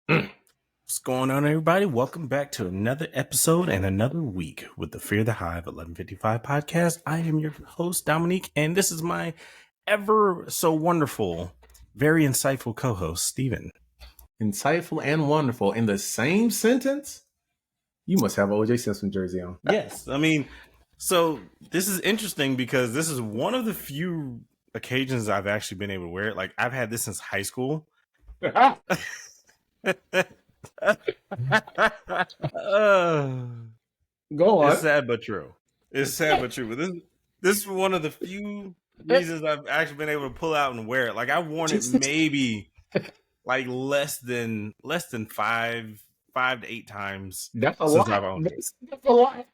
What's going on, everybody? Welcome back to another episode and another week with the Fear the Hive 1155 podcast. I am your host, Dominique, and this is my ever so wonderful, very insightful co-host, Steven. Insightful and wonderful in the same sentence? You must have an O.J. Simpson jersey on. Yes. I mean, so this is interesting because this is one of the few occasions I've actually been able to wear it. Like, I've had this since high school. Go on. It's sad but true. It's sad but true. But this is one of the few reasons I've actually been able to pull out and wear it. Like, I've worn it maybe like less than 5 to 8 times. That's a lot. That's a lot.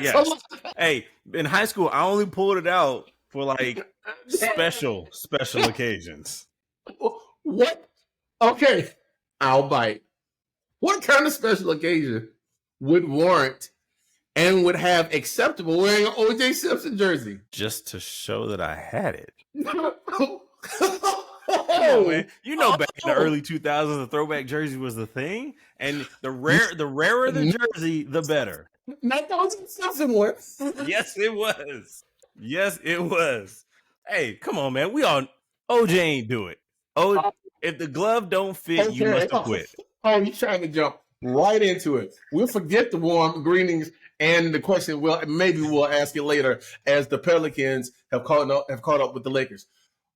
Yes. Hey, in high school, I only pulled it out for like special occasions. What? Okay, I'll bite. What kind of special occasion would warrant and would have acceptable wearing an O.J. Simpson jersey? Just to show that I had it. Oh, man. You know, back in the early 2000s, the throwback jersey was the thing, and the rarer the jersey, the better. Not the O.J. Simpson one. Yes, it was. Yes, it was. Hey, come on, man. We all OJ ain't do it. If the glove don't fit, you must have quit. Oh, you're trying to jump right into it. We'll forget the warm greetings and the question. Well, maybe we'll ask it later as the Pelicans have caught up with the Lakers.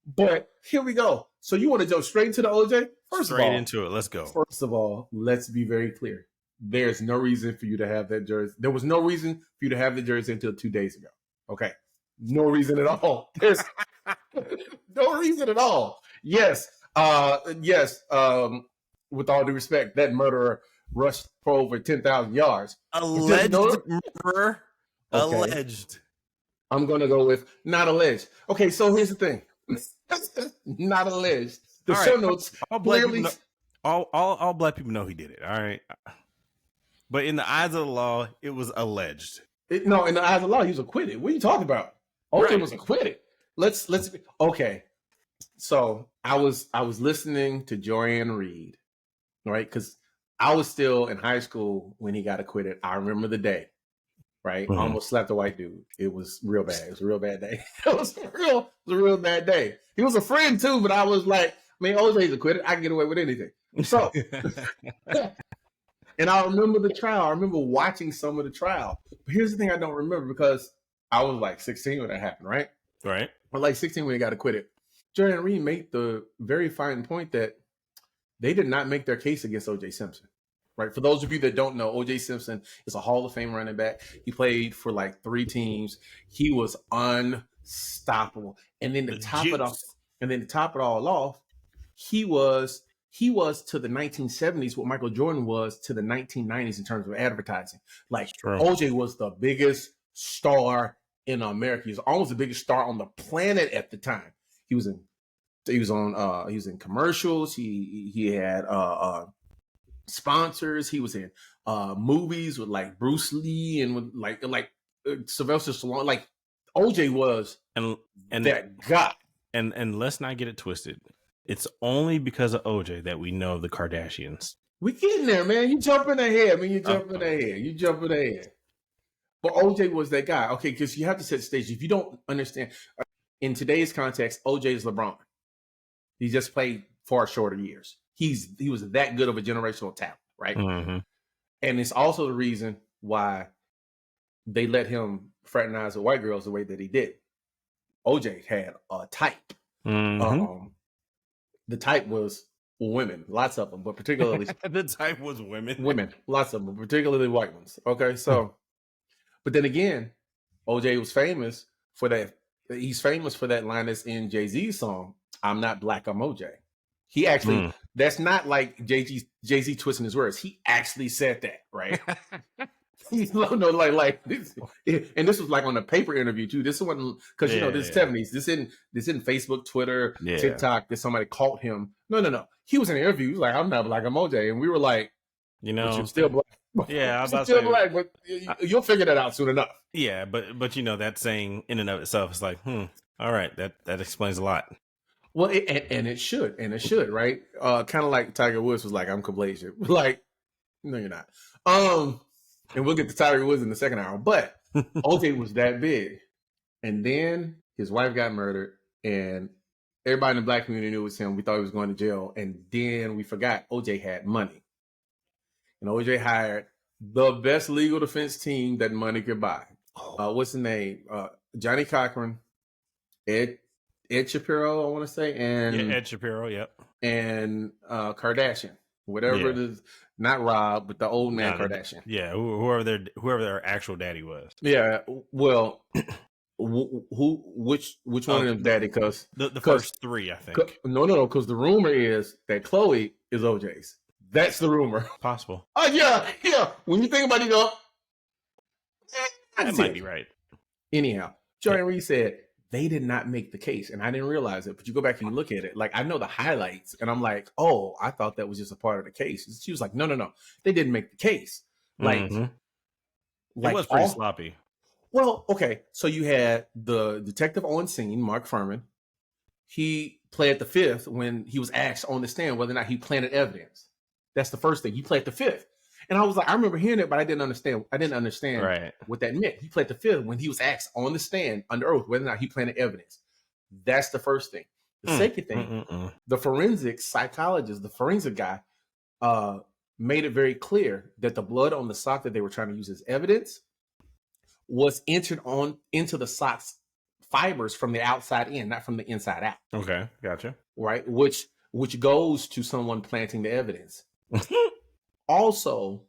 But here we go. So you want to jump straight into the OJ? Straight into it. Let's go. First of all, let's be very clear. There's no reason for you to have that jersey. There was no reason for you to have the jersey until 2 days ago. Okay. No reason at all. There's no reason at all. Yes. With all due respect, that murderer rushed for over 10,000 yards. Alleged murderer. Okay. Alleged. I'm going to go with not alleged. Okay, so here's the thing. Not alleged. The show notes clearly... All black people know he did it, all right? But in the eyes of the law, it was alleged. In the eyes of the law, he was acquitted. What are you talking about? OJ was acquitted. Let's okay. So I was listening to Joanne Reed, right? Because I was still in high school when he got acquitted. I remember the day, right? Mm-hmm. Almost slapped a white dude. It was real bad. It was a real bad day. It was a real bad day. He was a friend too, but I was like, OJ's acquitted. I can get away with anything. So, and I remember the trial. I remember watching some of the trial. But here's the thing I don't remember because I was like 16 when that happened, right? Right. Or like 16 when he got acquitted. Joanne Reed made the very fine point that they did not make their case against O.J. Simpson, right? For those of you that don't know, O.J. Simpson is a Hall of Fame running back. He played for like 3 teams. He was unstoppable. And then to top it all off, he was to the 1970s what Michael Jordan was to the 1990s in terms of advertising. Like O.J. was the biggest star in America. He was almost the biggest star on the planet at the time. He was in commercials. He had sponsors. He was in movies with like Bruce Lee and with like Sylvester Stallone. Like OJ was and that guy. And let's not get it twisted. It's only because of OJ that we know the Kardashians. We getting there, man. You jumping ahead. You jumping ahead. But OJ was that guy. Okay, because you have to set the stage. If you don't understand. In today's context, OJ is LeBron. He just played far shorter years. He was that good of a generational talent, right? Mm-hmm. And it's also the reason why they let him fraternize with white girls the way that he did. OJ had a type. Mm-hmm. The type was women, lots of them, but particularly the type was women. Women, lots of them, particularly white ones. Okay, so, but then again, OJ was famous for that. He's famous for that line that's in Jay-Z's song, "I'm Not Black, I'm OJ." He actually, that's not like Jay-Z twisting his words. He actually said that, right? And this was like on a paper interview too. This one, because this is 70s. This isn't Facebook, Twitter, TikTok. That somebody caught him. No. He was in an interview. He was like, "I'm not black, I'm OJ," and we were like, "You're still black." Yeah, I was about to say, black, but you'll figure that out soon enough. Yeah, but that saying in and of itself is like, all right, that explains a lot. Well, and it should, right? Kind of like Tiger Woods was like, I'm complacent. Like, no, you're not. And we'll get to Tiger Woods in the second hour. But OJ was that big. And then his wife got murdered, and everybody in the black community knew it was him. We thought he was going to jail. And then we forgot OJ had money. And OJ hired the best legal defense team that money could buy. What's the name? Johnny Cochran, Ed Shapiro, I want to say, and Ed Shapiro, yep, and Kardashian, whatever it is, not Rob, but the old man Kardashian. Yeah, whoever their actual daddy was. Yeah, well, which one of them daddy? Because the first three, I think. No, because the rumor is that Chloe is OJ's. That's the rumor. Possible. Oh yeah. When you think about it, you go, that might be right. Anyhow, Jordan Reed said they did not make the case, and I didn't realize it. But you go back and you look at it, like I know the highlights, and I'm like, oh, I thought that was just a part of the case. She was like, no, they didn't make the case. Like, it was pretty sloppy. Well, okay, so you had the detective on scene, Mark Furman. He pled the fifth when he was asked on the stand whether or not he planted evidence. That's the first thing. He pled the fifth. And I was like, I remember hearing it, but I didn't understand what that meant. He pled the fifth when he was asked on the stand under oath whether or not he planted evidence. That's the first thing. The second thing, the forensic psychologist, the forensic guy, made it very clear that the blood on the sock that they were trying to use as evidence was entered into the sock's fibers from the outside in, not from the inside out. Okay, gotcha. Right, which goes to someone planting the evidence. Also,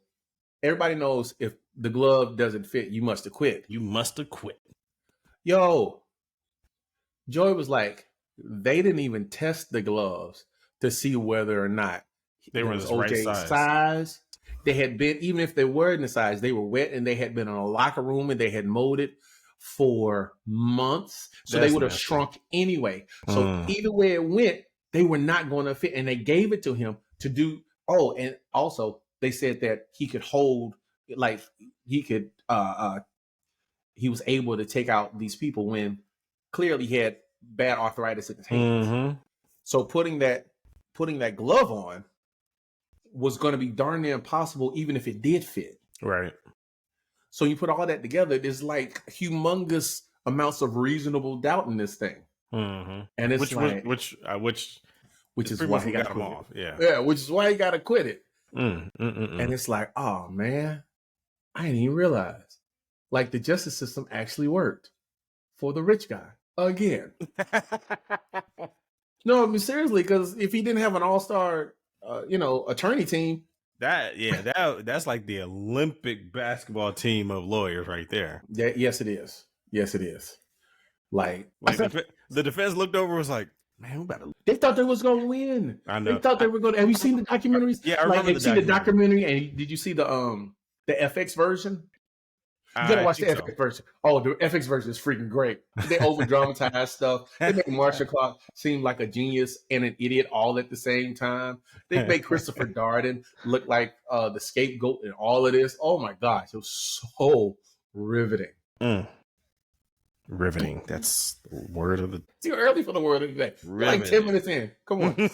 everybody knows if the glove doesn't fit, you must acquit. Yo, Joy was like, they didn't even test the gloves to see whether or not they were the right size. They had been, even if they were in the size, they were wet and they had been in a locker room and they had molded for months. So they would have shrunk anyway. So either way it went, they were not going to fit. And they gave it to him to do. Oh, and also they said that he could hold, like he could, he was able to take out these people when clearly he had bad arthritis in his hands. So putting that glove on was going to be darn near impossible, even if it did fit. Right. So you put all that together, there's like humongous amounts of reasonable doubt in this thing. And it's which is why he got him off. Yeah, which is why he got acquitted. And it's like, oh man, I didn't even realize. Like the justice system actually worked for the rich guy again. No, I mean seriously, because if he didn't have an all-star, attorney team, that's like the Olympic basketball team of lawyers right there. Yes, it is. Like the defense looked over and was like, man, they thought they was going to win. I know. They thought they were going to. Have you seen the documentaries? Yeah, I remember the documentary. And did you see the FX version? You gotta watch the FX version. Oh, the FX version is freaking great. They over dramatize stuff. They make Marcia Clark seem like a genius and an idiot all at the same time. They make Christopher Darden look like the scapegoat in all of this. Oh my gosh, it was so riveting. Riveting. That's the word of the. It's too early for the word of the day. Like 10 minutes in. Come on.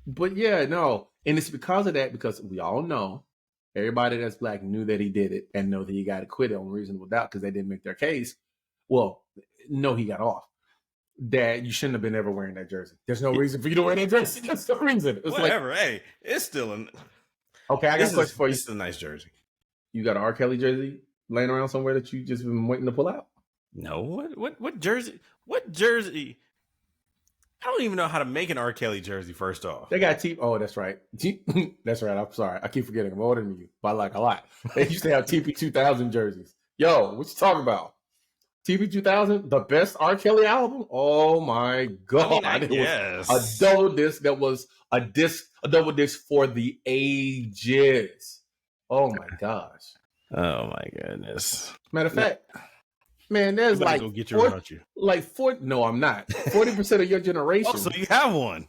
But yeah, no, and it's because of that. Because we all know. Everybody that's black knew that he did it and know that he got acquitted on reasonable doubt because they didn't make their case. Well, no, he got off. That you shouldn't have been ever wearing that jersey. There's no reason for you to wear that jersey. That's the reason. It's whatever. Hey, it's still okay, I got a question for you. It's a nice jersey. You got an R. Kelly jersey laying around somewhere that you just been waiting to pull out? No. What jersey? What jersey? I don't even know how to make an R. Kelly jersey, first off. They got Oh, that's right. That's right. I'm sorry. I keep forgetting. I'm older than you by like a lot. They used to have TP2000 jerseys. Yo, what you talking about? TP2000, the best R. Kelly album? Oh my God. I mean, yes. A double disc that was a double disc for the ages. Oh my gosh. Oh my goodness. Matter of fact, man, there's like go get your no, I'm not. 40% of your generation. Oh, so you have one.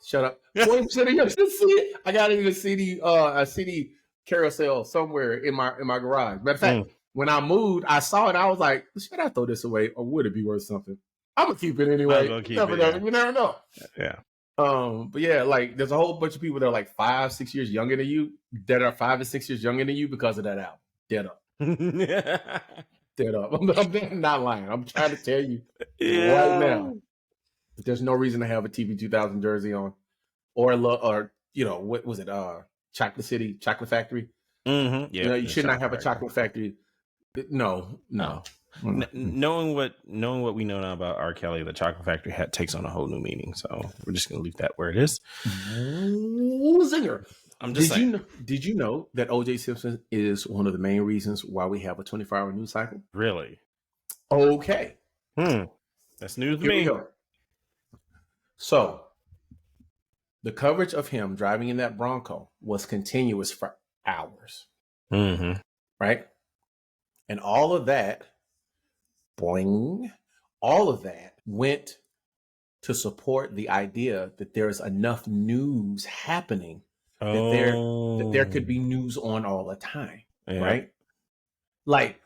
Shut up. 40% of your CD. I got it in a CD carousel somewhere in my garage. Matter of fact, when I moved, I saw it. I was like, should I throw this away or would it be worth something? I'm gonna keep it Might anyway. as well keep Never it, know. yeah. You never know. Yeah. But yeah, like there's a whole bunch of people that are like 5-6 years younger than you that are 5 or 6 years younger than you because of that album. Dead up. Dead up. I'm not lying. I'm trying to tell you right now. There's no reason to have a TV 2000 jersey on, or what was it? Chocolate City, Chocolate Factory. Mm-hmm. Yeah, You should not have a Chocolate Factory. No. Knowing what we know now about R. Kelly, the Chocolate Factory takes on a whole new meaning. So we're just gonna leave that where it is. Zinger. I'm just saying. Did you know that O.J. Simpson is one of the main reasons why we have a 24-hour news cycle? Really? Okay. That's news to me. Here we go. So, the coverage of him driving in that Bronco was continuous for hours. Mm-hmm. Right? And all of that, boing, all of that went to support the idea that there's enough news happening that there could be news on all the time. Yeah. Right? Like,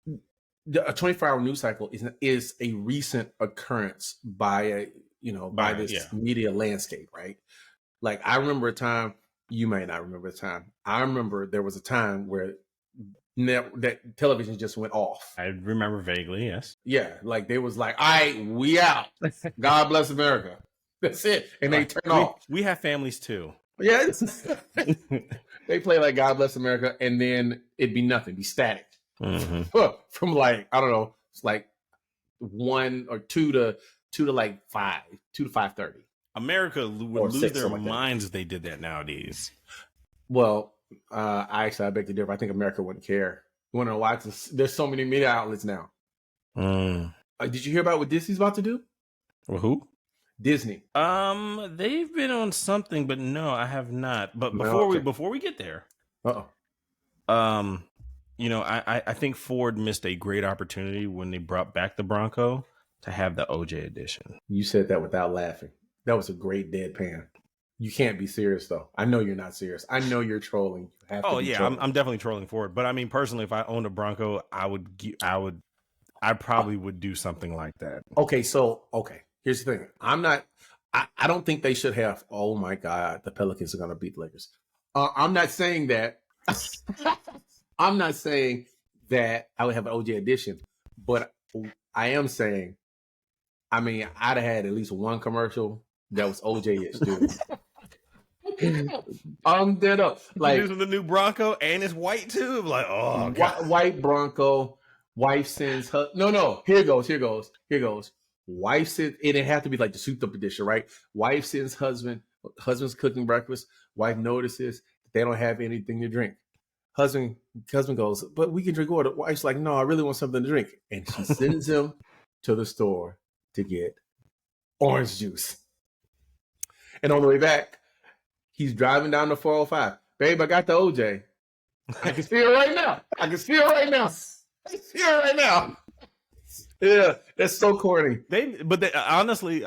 a 24-hour news cycle is a recent occurrence by this media landscape, right? Like, I remember a time, you may not remember the time. I remember there was a time where that television just went off. I remember vaguely, yes. Yeah, like they was like, all right, we out. God bless America. That's it. And they turn off. We have families too. Yeah. They play like God bless America, and then it'd be nothing, be static. Mm-hmm. From like, I don't know, it's like 1 or 2 to like 5, 2 to 5:30. America would lose their minds if they did that nowadays. Well, I beg to differ. I think America wouldn't care. You want to watch this? There's so many media outlets now. Did you hear about what Disney's about to do? Well, who? Disney. They've been on something, but no, I have not. But before we get there, I think Ford missed a great opportunity when they brought back the Bronco to have the OJ edition. You said that without laughing. That was a great deadpan. You can't be serious though. I know you're not serious. I know you're trolling. Trolling. I'm definitely trolling Ford. But I mean, personally, if I owned a Bronco, I probably would do something like that. Okay, here's the thing. I don't think they should have. Oh my God, the Pelicans are going to beat the Lakers. I'm not saying that. I'm not saying that I would have an OJ edition, but I am saying, I mean, I'd have had at least one commercial that was OJ-ish, dude. I'm dead up. Like, using the new Bronco and it's white too. I'm like, oh, God. White Bronco. Wife sends her. No. Here goes. Wife sends. It didn't have to be like the souped up edition, right? Wife sends husband. Husband's cooking breakfast. Wife notices they don't have anything to drink. Husband goes, but we can drink water. Wife's like, no, I really want something to drink, and she sends him to the store to get orange juice. And on the way back, he's driving down the 405. Babe, I got the OJ. I can see it right now. Yeah, that's so corny. Honestly,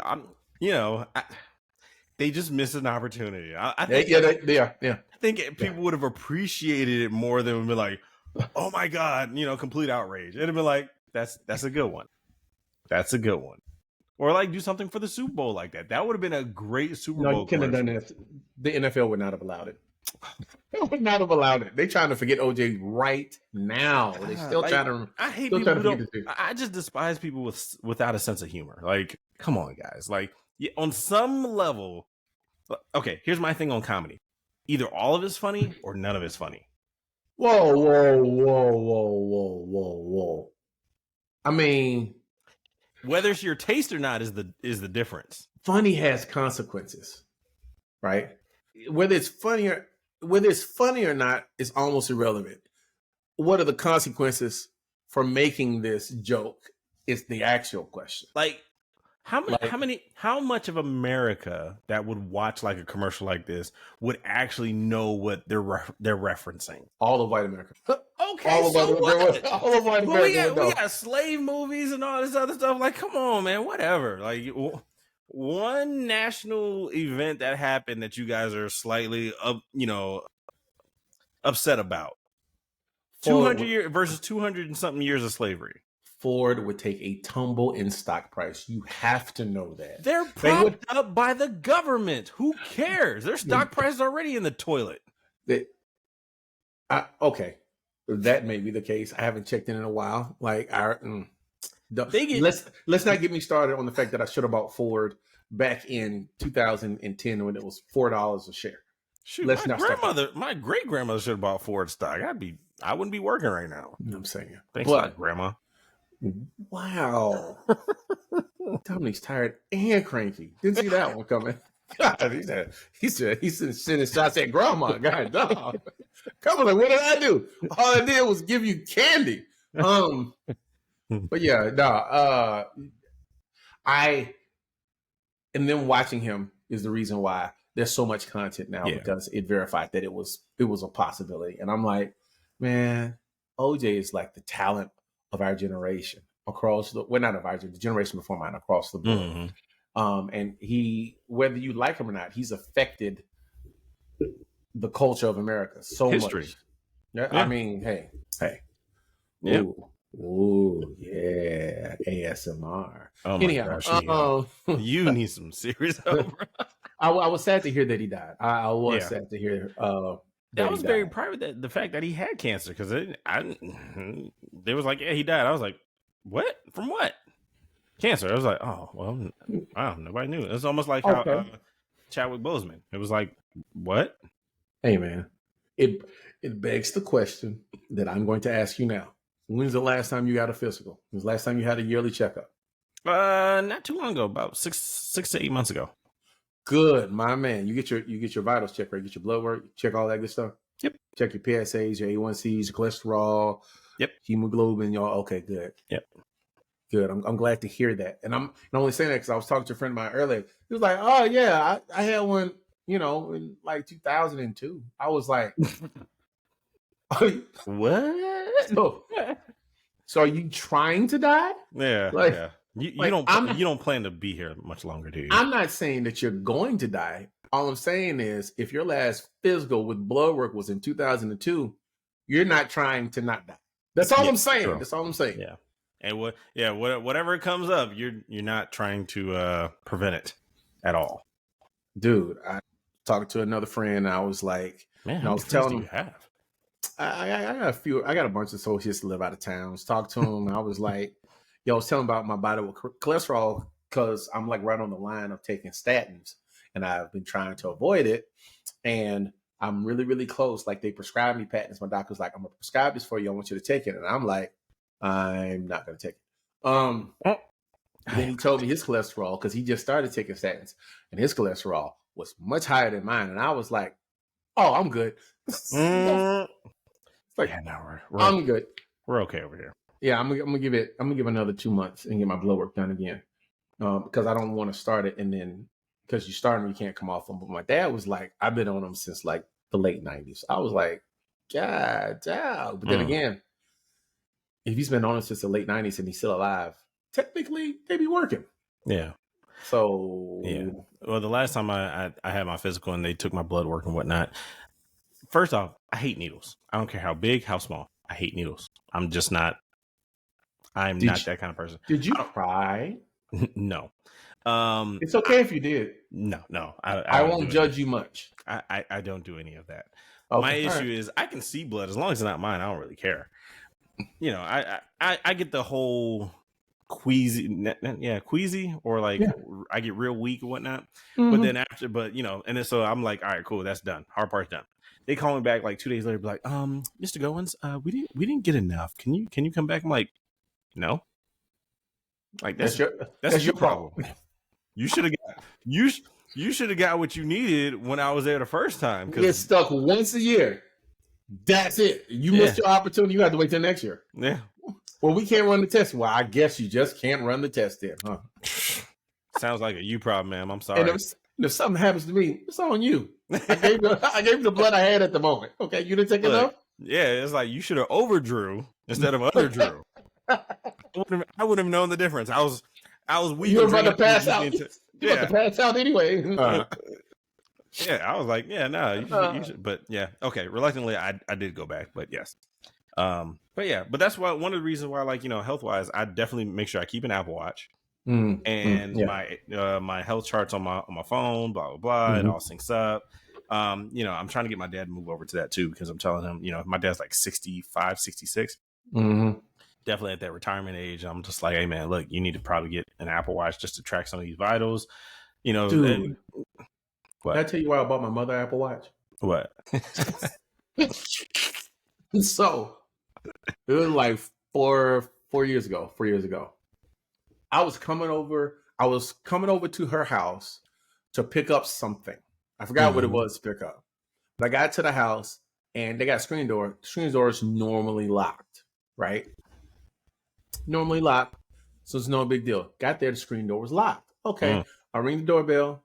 they just missed an opportunity. I think, yeah. I think people would have appreciated it more than would be like, oh my God, complete outrage. It'd have been like, that's a good one. That's a good one. Or like do something for the Super Bowl like that. That would have been a great Super Bowl. No, you couldn't have done that. The NFL would not have allowed it. They would not have allowed it. They're trying to forget OJ right now. They're still trying to. I hate people who don't. I just despise people without a sense of humor. Like, come on, guys. Like, on some level. Okay, here's my thing on comedy. Either all of it's funny or none of it's funny. Whoa. I mean, whether it's your taste or not is the difference. Funny has consequences, right? Whether it's funny or not is almost irrelevant. What are the consequences for making this joke is the actual question. Like, how much of America that would watch like a commercial like this would actually know what they're referencing? All of white America. Okay, all of white America. We got slave movies and all this other stuff. Like, come on, man, whatever. Like, one national event that happened that you guys are slightly upset about. 200 years versus 200 and something years of slavery. Ford would take a tumble in stock price. You have to know that. They're propped up by the government. Who cares? Their stock price is already in the toilet. Okay, that may be the case. I haven't checked in a while. Like, let's not get me started on the fact that I should have bought Ford back in 2010 when it was $4 a share. Shoot, my great grandmother should have bought Ford stock. I wouldn't be working right now. I'm saying, thanks a lot, Grandma. Wow, Dominique's tired and cranky. Didn't see that one coming. God, he's sending shots at Grandma. God, dog. Come on, like, what did I do? All I did was give you candy. But yeah, no. And then watching him is the reason why there's so much content now, because it verified that it was a possibility. And I'm like, man, OJ is like the talent of our generation across the generation before mine, across the board. Mm-hmm. And he, whether you like him or not, he's affected the culture of America so much. Yeah. I mean, hey. Yeah. Ooh, yeah. ASMR. Oh my gosh. You need some serious help. I was sad to hear that he died. I was sad to hear that was very private, the fact that he had cancer, because they was like, yeah, he died. I was like, what? From what? Cancer. I was like, oh, well, wow, nobody knew. It's almost like how Chadwick Boseman. It was like, what? Hey, man, it begs the question that I'm going to ask you now. When's the last time you got a physical? When's the last time you had a yearly checkup? Not too long ago, about six to 8 months ago. Good, my man. You get your vitals checked, right? Get your blood work, check all that good stuff. Yep. Check your PSAs, your A1Cs, your cholesterol. Yep. Hemoglobin, y'all. Okay, good. Yep. Good. I'm glad to hear that. And I'm only saying that because I was talking to a friend of mine earlier. He was like, oh yeah, I had one, in like 2002. I was like, what? So are you trying to die? Yeah. Like, yeah. You don't plan to be here much longer, do you? I'm not saying that you're going to die. All I'm saying is, if your last physical with blood work was in 2002, you're not trying to not die. That's all I'm saying. True. That's all I'm saying. Yeah. And whatever comes up, you're not trying to prevent it at all. Dude, I talked to another friend. And I was like, man, I was telling him, have? I got a few. I got a bunch of associates that live out of town. Talked to him. I was like, I was telling about my body with cholesterol, because I'm like right on the line of taking statins, and I've been trying to avoid it. And I'm really, really close. Like, they prescribed me patents. My doctor's like, I'm gonna prescribe this for you. I want you to take it. And I'm like, I'm not gonna take it. Then he told me his cholesterol, because he just started taking statins, and his cholesterol was much higher than mine. And I was like, oh, I'm good. Like, yeah, no, I'm good. We're okay over here. Yeah, I'm gonna give another 2 months and get my blood work done again, because I don't want to start it and then, because you start them, you can't come off them. But my dad was like, I've been on them since like the late 90s. I was like, God damn. But then again, if he's been on them since the late 90s and he's still alive, technically they be working. Yeah. So yeah. Well, the last time I had my physical and they took my blood work and whatnot. First off, I hate needles. I don't care how big, how small. I hate needles. I'm just not. I'm not that kind of person. Did you cry? No. It's okay if you did. No. I won't judge you much. I don't do any of that. Okay, my issue is I can see blood as long as it's not mine. I don't really care. I get the whole queasy, or like I get real weak and whatnot. Mm-hmm. But then after, and then so I'm like, all right, cool, that's done. Hard part's done. They call me back like 2 days later, be like, Mr. Goins, we didn't get enough. Can you come back? I'm like, no. Like that's your problem. You should have got what you needed when I was there the first time. You get stuck once a year. That's it. You missed your opportunity. You have to wait till next year. Yeah. Well, we can't run the test. Well, I guess you just can't run the test then, huh? Sounds like a you problem, ma'am. I'm sorry. And if something happens to me, it's on you. I gave you the blood I had at the moment. Okay, you didn't take enough? Yeah, it's like you should have overdrew instead of underdrew. I would have known the difference. I was weak. You were about to pass out. You about to pass out anyway. Yeah, I was like, yeah, no, you should. But yeah, okay. Reluctantly, I did go back, but yes. But that's why one of the reasons why, like, health wise, I definitely make sure I keep an Apple Watch and Yeah. my health charts on my phone, blah blah blah. It all syncs up. I'm trying to get my dad to move over to that too, because I'm telling him, my dad's like 65, 66. Definitely at that retirement age. I'm just like, hey man, look, you need to probably get an Apple Watch just to track some of these vitals. Dude, What? Can I tell you why I bought my mother Apple Watch? What? So it was like 4 years ago. 4 years ago, I was coming over to her house to pick up something. I forgot what it was to pick up, but I got to the house and they got a screen door. The screen door is normally locked, right? Normally locked, so it's no big deal. Got there, the screen door was locked. Okay, I ring the doorbell.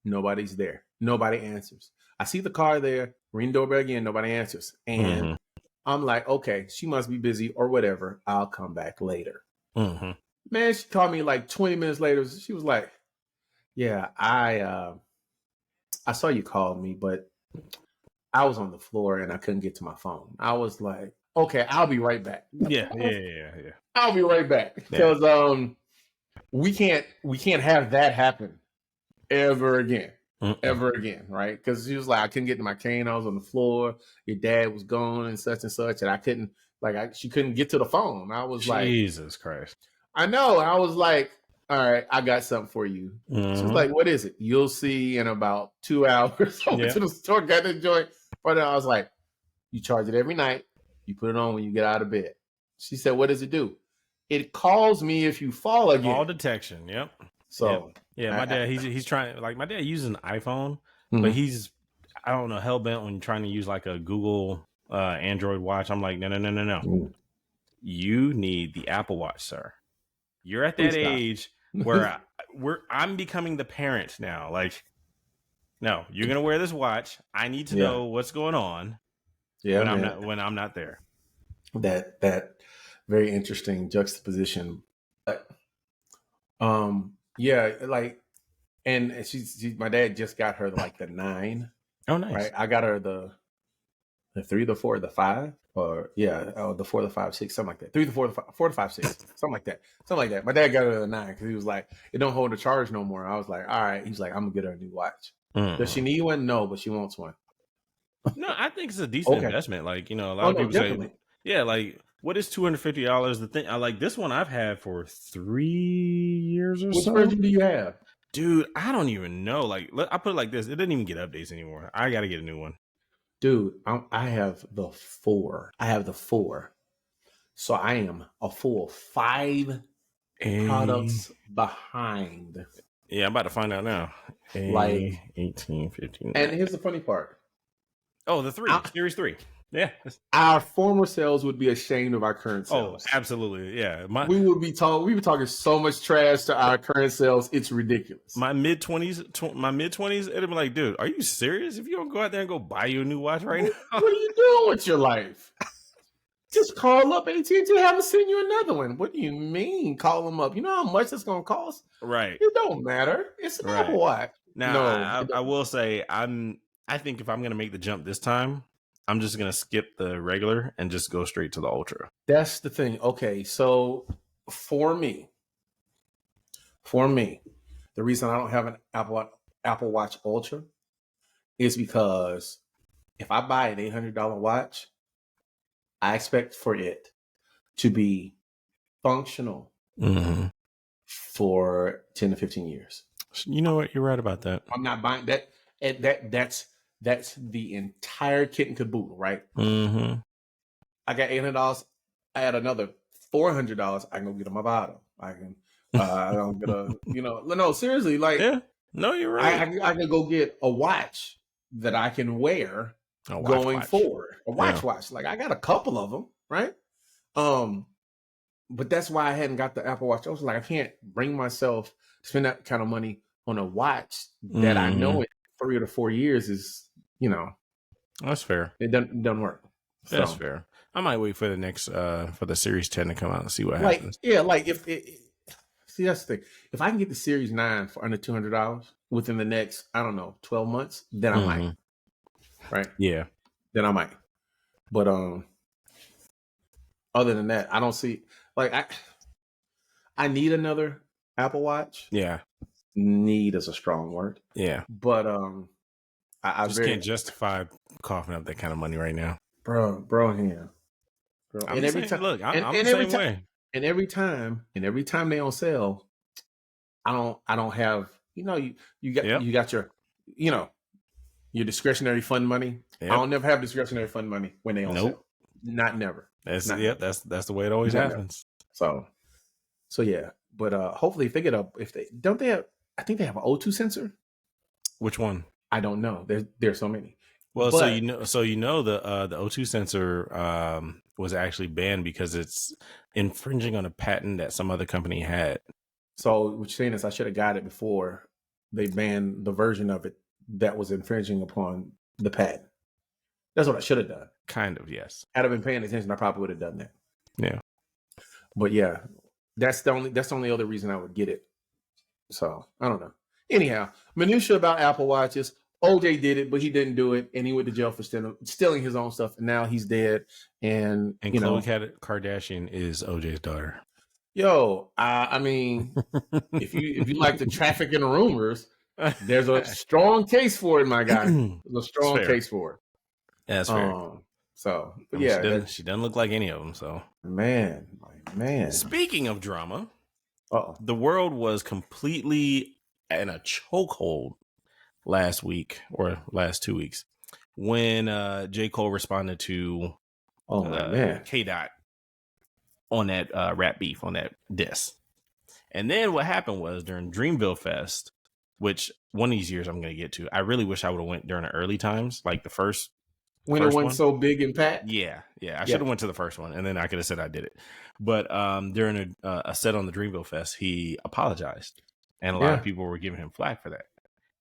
Nobody's there. Nobody answers. I see the car there. Ring the doorbell again. Nobody answers. And I'm like, okay, she must be busy or whatever. I'll come back later. Man, she called me like 20 minutes later. She was like, yeah, I saw you called me, but I was on the floor and I couldn't get to my phone. I was like, okay, I'll be right back. Yeah. I'll be right back. Because we can't have that happen ever again. Ever again, right? Because she was like, I couldn't get to my cane. I was on the floor. Your dad was gone and such, and I couldn't, she couldn't get to the phone. I was like, Jesus Christ. I know. I was like, all right, I got something for you. She was like, what is it? You'll see in about 2 hours. I went to the store, got the joint. But I was like, you charge it every night. You put it on when you get out of bed. She said, what does it do? It calls me if you fall again. Fall detection. Yep. So yeah, my dad, he's trying, like, my dad uses an iPhone, but he's, I don't know, hell bent on trying to use like a Google Android watch. I'm like, no. You need the Apple Watch, sir. You're at that age where I'm becoming the parent now. Like, no, you're gonna wear this watch. I need to know what's going on when I'm not there. That very interesting juxtaposition. But, and she my dad just got her like the 9. Oh, nice. Right, I got her the 3, the 4, the 5, or the 4, the 5, 6, something like that. 3, the 4, the 5, 4, the 5, 6, something like that. My dad got her the 9 because he was like, it don't hold the charge no more. I was like, all right. He's like, I'm gonna get her a new watch. Does she need one? No, but she wants one. No, I think it's a decent investment. Like, a lot of people say, yeah, like, what is $250? The thing, I like this one I've had for 3 years or so. Which version do you have? Dude, I don't even know. Like, I put it like this: it doesn't even get updates anymore. I got to get a new one. Dude, I have the 4. So I am a full 5 products behind. Yeah, I'm about to find out now. Like 18, 15. And here's the funny part. Oh, the 3, Series 3. Yeah. Our former selves would be ashamed of our current selves. Oh, absolutely. Yeah. We were talking so much trash to our current selves. It's ridiculous. My mid-20s, it'd be like, dude, are you serious? If you don't go out there and go buy you a new watch right now. What are you doing with your life? Just call up AT&T, have them send you another one. What do you mean? Call them up. You know how much it's going to cost? Right. It don't matter. It's an Apple Watch. Now, I will say, I think if I'm going to make the jump this time, I'm just going to skip the regular and just go straight to the Ultra. That's the thing. Okay, so for me, the reason I don't have an Apple Watch Ultra is because if I buy an $800 watch, I expect for it to be functional for 10 to 15 years. You know what? You're right about that. I'm not buying that. That's the entire kit and caboodle, right? I got $800. I had another $400. I can go get a bottle. I can. I don't get a. No, seriously, like. Yeah. No, you're right. I can go get a watch that I can wear going forward. A watch. Like I got a couple of them, right? But that's why I hadn't got the Apple Watch. I was like, I can't bring myself to spend that kind of money on a watch that I know in 3 to 4 years is, that's fair. It doesn't work. That's fair. I might wait for the next for the Series 10 to come out and see what happens. Yeah, like see, that's the thing. If I can get the Series 9 for under $200 within the next, 12 months, then I might. Right? Yeah. Then I might. But other than that, I don't see like I need another Apple Watch. Yeah. Need is a strong word. Yeah. But I just very can't justify coughing up that kind of money right now. bro, yeah. Bro. I'm And just every saying, time look, I'm and the every same time way. and every time they on sale, I don't have, you got your, your discretionary fund money. Yep. I don't never have discretionary fund money when they on sale. Not never. That's never. that's the way it always happens. So yeah. But hopefully if they get I think they have an O2 sensor. Which one? I don't know. There's so many. Well, but, so the O2 sensor was actually banned because it's infringing on a patent that some other company had. So what you're saying is I should have got it before they banned the version of it that was infringing upon the patent. That's what I should have done. Kind of, yes. Had I been paying attention, I probably would have done that. Yeah. But yeah, that's the only other reason I would get it. So I don't know. Anyhow, minutia about Apple Watches. OJ did it, but he didn't do it, and he went to jail for stealing his own stuff. And now he's dead. And Khloe Kardashian is OJ's daughter. Yo, I mean, if you like the traffic and rumors, there's a strong case for it, my guy. There's a strong case for it. That's fair. So, but she doesn't look like any of them. So, man. Speaking of drama, the world was completely in a chokehold last week or last 2 weeks when J. Cole responded to K-Dot on that rap beef, on that diss. And then what happened was during Dreamville Fest, which one of these years I'm going to get to, I really wish I would have went during the early times, like the first when it went so big and packed. Yeah. I should have went to the first one, and then I could have said I did it. But during a set on the Dreamville Fest, he apologized, and a lot of people were giving him flack for that.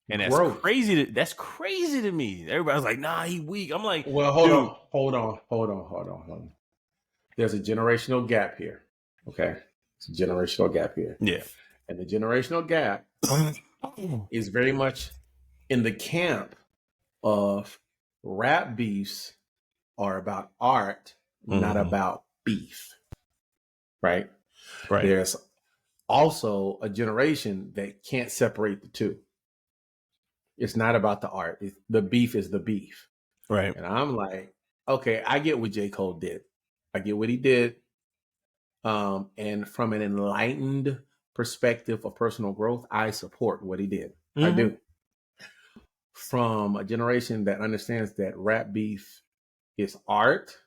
And that's crazy. That's crazy to me. Everybody's like, "Nah, he weak." I'm like, "Well, hold on. There's a generational gap here. Okay, it's a generational gap here. Yeah, and the generational gap is very much in the camp of rap beefs are about art, not about beef. Right. There's also a generation that can't separate the two. It's not about the art. The beef is the beef. Right. And I'm like, okay, I get what J. Cole did. I get what he did. And from an enlightened perspective of personal growth, I support what he did. I do. From a generation that understands that rap beef is art,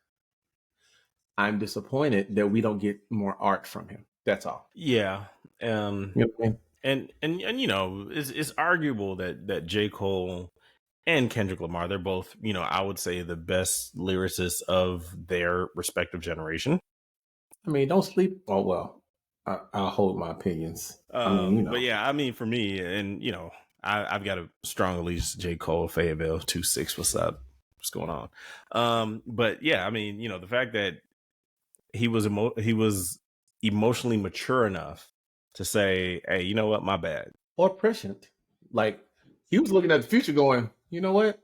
I'm disappointed that we don't get more art from him. That's all. Yeah. You know what I mean? And it's arguable that J. Cole and Kendrick Lamar, they're both, I would say the best lyricists of their respective generation. I mean, don't sleep. Oh, well, I'll hold my opinions. But yeah, I mean, for me, and I've got a strong at least J. Cole, Fayetteville, 2-6. What's up? What's going on? But yeah, I mean, the fact that he was emotionally mature enough to say, "Hey, you know what? My bad." Or prescient. Like, he was looking at the future going, you know what?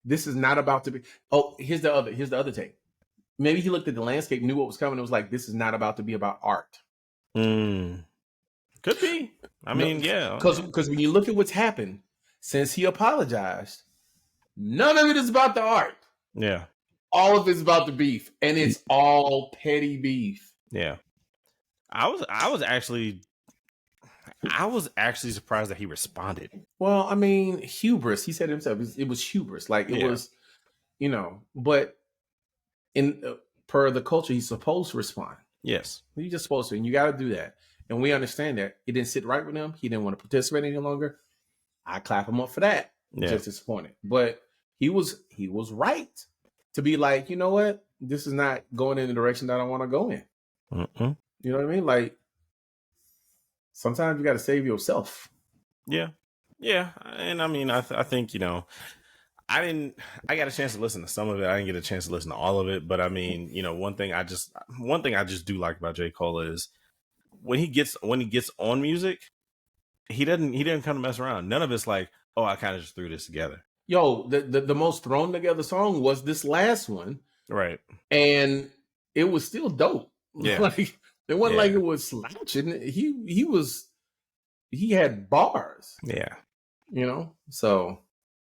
This is not about to be. Oh, here's the other take. Maybe he looked at the landscape, knew what was coming. It was like, this is not about to be about art. Could be. I mean, yeah. Because when you look at what's happened since he apologized, none of it is about the art. Yeah. All of it's about the beef. And it's all petty beef. Yeah. I was actually surprised that he responded. Well, I mean, hubris. He said himself, it was hubris. Like it was, but per the culture, he's supposed to respond. Yes. He's just supposed to, and you got to do that. And we understand that. It didn't sit right with him. He didn't want to participate any longer. I clap him up for that. Yeah. Just disappointed. But he was right to be like, you know what? This is not going in the direction that I want to go in. You know what I mean? Like, sometimes you got to save yourself. Yeah. Yeah. And I mean, I think, I got a chance to listen to some of it. I didn't get a chance to listen to all of it. But I mean, one thing I just do like about J. Cole is when he gets on music, he didn't kind of mess around. None of it's like, oh, I kind of just threw this together. Yo, the most thrown together song was this last one. Right. And it was still dope. Yeah. Like it wasn't like it was slouching. He had bars. Yeah. You know? So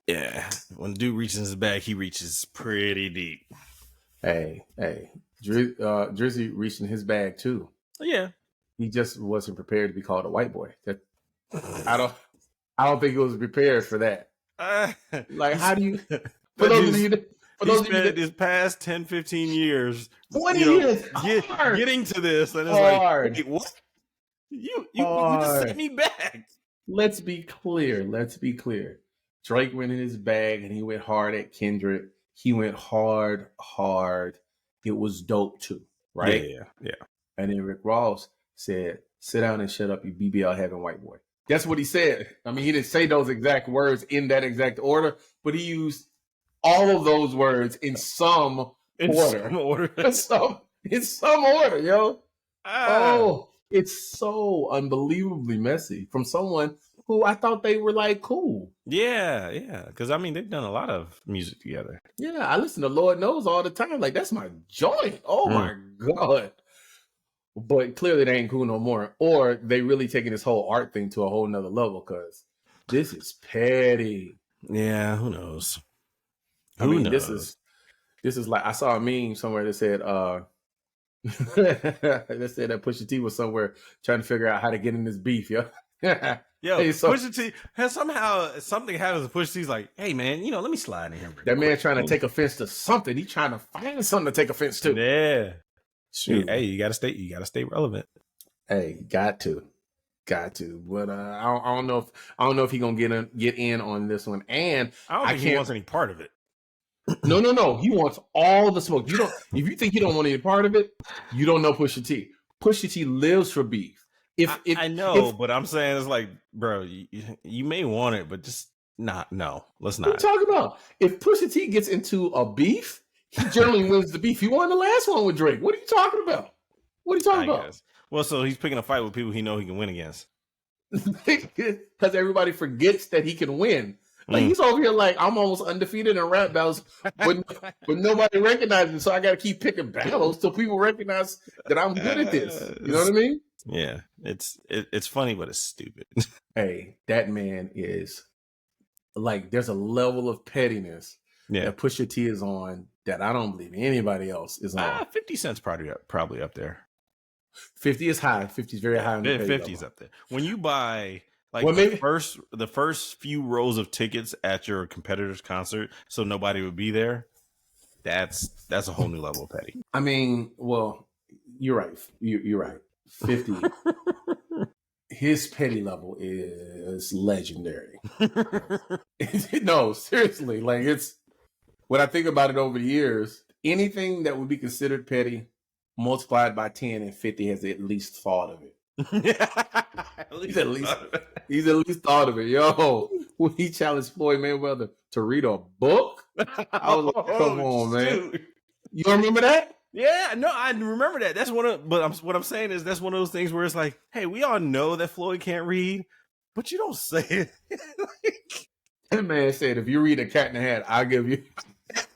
yeah. When the dude reaches his bag, he reaches pretty deep. Hey, Drizzy reached in his bag too. Yeah. He just wasn't prepared to be called a white boy. I don't think he was prepared for that. Like, how do you? For those of you that his past 10, 15 years, 20 years, getting to this, and it's hard. like, wait, what? You just sent me back. Let's be clear. Drake went in his bag and he went hard at Kendrick. He went hard. It was dope too, right? Yeah. And then Rick Ross said, "Sit down and shut up, you BBL having white boy." That's what he said. I mean, he didn't say those exact words in that exact order, but he used all of those words in some order. In some order, yo. Oh, it's so unbelievably messy from someone who I thought they were like cool. Yeah. Because I mean, they've done a lot of music together. Yeah, I listen to Lord Knows all the time. Like, that's my joint. Oh my God. But clearly they ain't cool no more. Or they really taking this whole art thing to a whole nother level, because this is petty. Yeah, who knows? This is like, I saw a meme somewhere that said that Pusha T was somewhere trying to figure out how to get in this beef, yo. Yo, hey, Pusha T has somehow something happens to Pusha T's like, hey man, let me slide in here. That man trying to take offense to something. He's trying to find something to take offense to. Yeah. Shoot. Hey, you gotta stay relevant. Hey, got to. But I don't know if he's gonna get in on this one. And I don't think he wants any part of it. No. He wants all the smoke. If you think you don't want any part of it, you don't know Pusha T. Pusha T lives for beef. I know, but I'm saying it's like, bro, you may want it, but just let's not. What are you talking about? If Pusha T gets into a beef, he generally wins the beef. He won the last one with Drake. What are you talking about? Guess. Well, so he's picking a fight with people he know he can win against. Because everybody forgets that he can win. Like, he's over here like, I'm almost undefeated in rap battles, but nobody recognizes me, so I got to keep picking battles till people recognize that I'm good at this. You know what I mean? Yeah, it's funny, but it's stupid. Hey, that man is like, there's a level of pettiness that Pusha T is on that I don't believe anybody else is on. 50 Cent's probably up there. 50 is high. 50 is very high. On the 50's up there. When you buy the first few rows of tickets at your competitor's concert, so nobody would be there, that's a whole new level of petty. I mean, well, you're right. You're right. 50. His petty level is legendary. No, seriously. Like, it's, when I think about it over the years, anything that would be considered petty multiplied by 10, and 50 has at least thought of it. He's at least thought of it. Yo, when he challenged Floyd Mayweather to read a book, I was like, come on, man. Dude. You remember that? Yeah, no, I remember that. That's what I'm saying is that's one of those things where it's like, hey, we all know that Floyd can't read, but you don't say it. That man said, if you read A Cat in the Hat, I'll give you.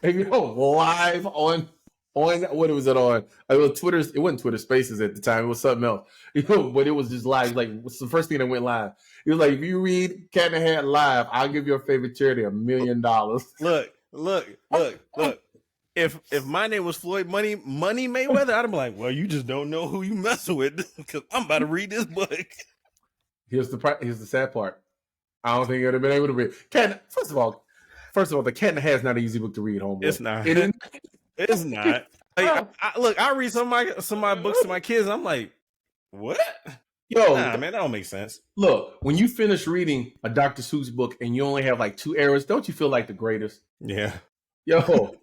And live on what was it on? It was Twitter. It wasn't Twitter Spaces at the time. It was something else. But it was just live. Like, what's the first thing that went live? It was like, if you read Cat in the Hat live, I'll give your favorite charity $1 million. Look. If my name was Floyd Money Mayweather, I'd be like, well, you just don't know who you messing with, because I'm about to read this book. Here's the sad part. I don't think I'd have been able to read. First of all, the Cat in the Hat is not an easy book to read, homeboy. It's not. It's not. Like, I read some of my books to my kids, and I'm like, what? Yo, man, that don't make sense. Look, when you finish reading a Dr. Seuss book and you only have like 2 errors, don't you feel like the greatest? Yeah. Yo,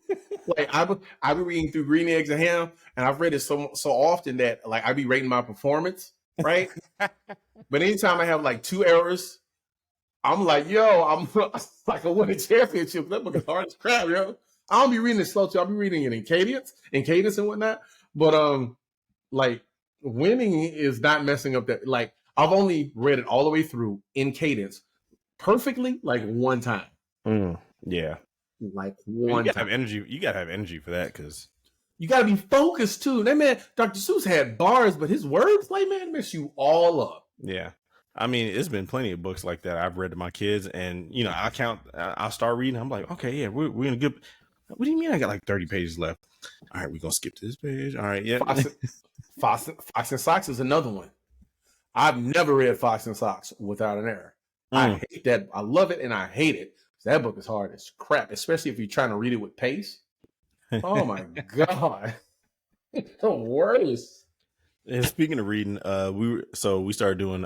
like I've been reading through Green Eggs and Ham, and I've read it so often that like I be rating my performance, right? But anytime I have like 2 errors, I'm like, yo, I'm like, I won a championship. That book is hard as crap, yo. I don't be reading it slow too. I'll be reading it in cadence and whatnot. But like, winning is not messing up that. Like, I've only read it all the way through in cadence perfectly, like, one time. Yeah. Like, one time. You gotta have energy for that, because You got to be focused too. That man, Dr. Seuss had bars, but his wordplay, man, mess you all up. Yeah. I mean, it's been plenty of books like that I've read to my kids, and I'll start reading. I'm like, okay, yeah, we're in a good. What do you mean? I got like 30 pages left. All right, we're gonna skip to this page. All right, yeah. Fox and Socks is another one. I've never read Fox and Socks without an error. I hate that. I love it and I hate it. That book is hard as crap, especially if you're trying to read it with pace. Oh my God. It's the worst. And speaking of reading, we started doing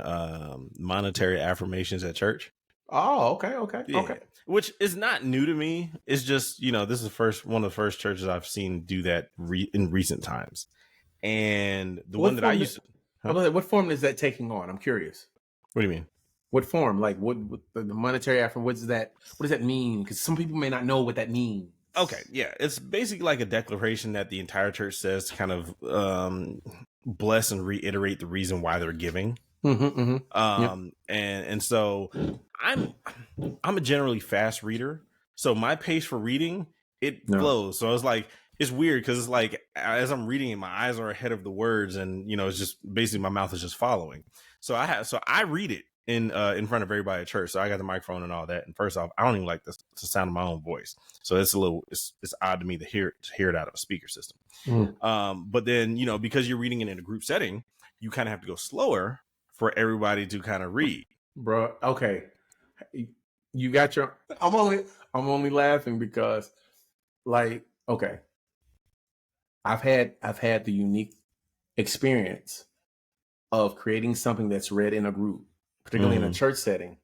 monetary affirmations at church. Oh, okay. Which is not new to me. It's just, this is one of the first churches I've seen do that in recent times. And the one that I used to... Huh? What form is that taking on? I'm curious. What do you mean? What form? Like what the monetary affirmation? What does that mean? Because some people may not know what that means. Okay, yeah. It's basically like a declaration that the entire church says to kind of bless and reiterate the reason why they're giving. And so I'm a generally fast reader. So my pace for reading, it flows. So it's weird because it's like as I'm reading it, my eyes are ahead of the words, and it's just basically my mouth is just following. So I read it in front of everybody at church. So I got the microphone and all that. And first off, I don't even like the sound of my own voice. So it's it's odd to me to hear it out of a speaker system. But then, because you're reading it in a group setting, you kind of have to go slower for everybody to kind of read. Bro, okay. You got your I'm only laughing because okay. I've had the unique experience of creating something that's read in a group, particularly in a church setting,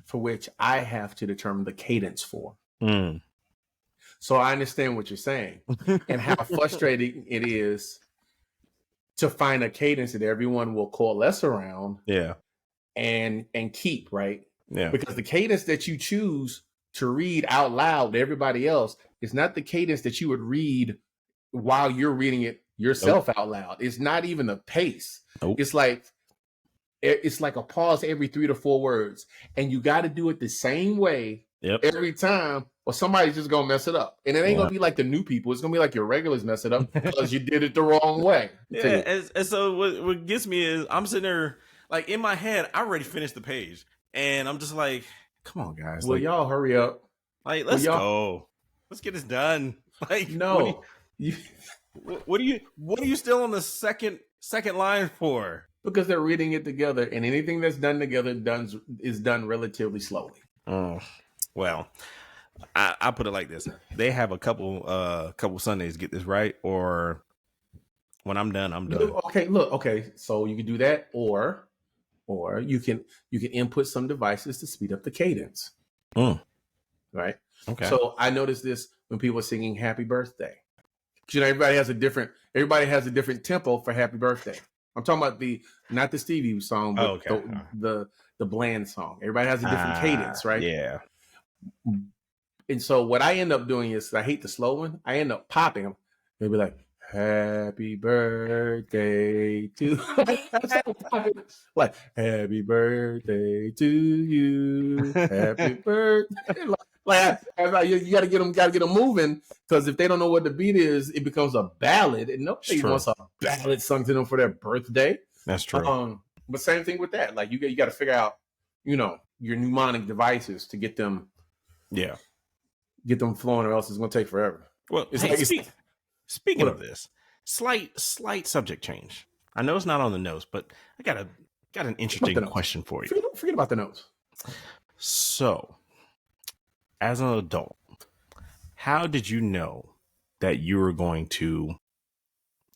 for which I have to determine the cadence for. So I understand what you're saying and how frustrating it is to find a cadence that everyone will coalesce around. Yeah. And keep, right? Yeah. Because the cadence that you choose to read out loud to everybody else is not the cadence that you would read while you're reading it yourself out loud. It's not even the pace. It's like a pause every 3 to 4 words, and you got to do it the same way every time, or somebody's just gonna mess it up. And it ain't gonna be like the new people. It's gonna be like your regulars mess it up because you did it the wrong way. Yeah. And so what gets me is I'm sitting there like in my head, I already finished the page, and I'm just like, come on, guys. Well, y'all hurry up. Like, let's go. Let's get this done. Like, no. What are you still on the second line for? Because they're reading it together, and anything that's done together is done relatively slowly. Well, I put it like this: they have a couple Sundays to get this right, or when I'm done, I'm done. Okay. So you can do that, or you can input some devices to speed up the cadence. Right. Okay. So I noticed this when people are singing "Happy Birthday." Everybody has a different tempo for "Happy Birthday." I'm talking about not the Stevie song, but the bland song. Everybody has a different cadence, right? Yeah. And so what I end up doing is, I hate the slow one. I end up popping them. They'll be like, "Happy birthday to," like, "Happy birthday to you, happy birthday." Like you got to get them moving, because if they don't know what the beat is, it becomes a ballad, and nobody wants a ballad sung to them for their birthday. That's true. But same thing with that. Like you got to figure out, your mnemonic devices to get them flowing, or else it's going to take forever. Well, speaking of this, slight subject change. I know it's not on the notes, but I got an interesting question for you. Forget about the notes. So, as an adult, how did you know that you were going to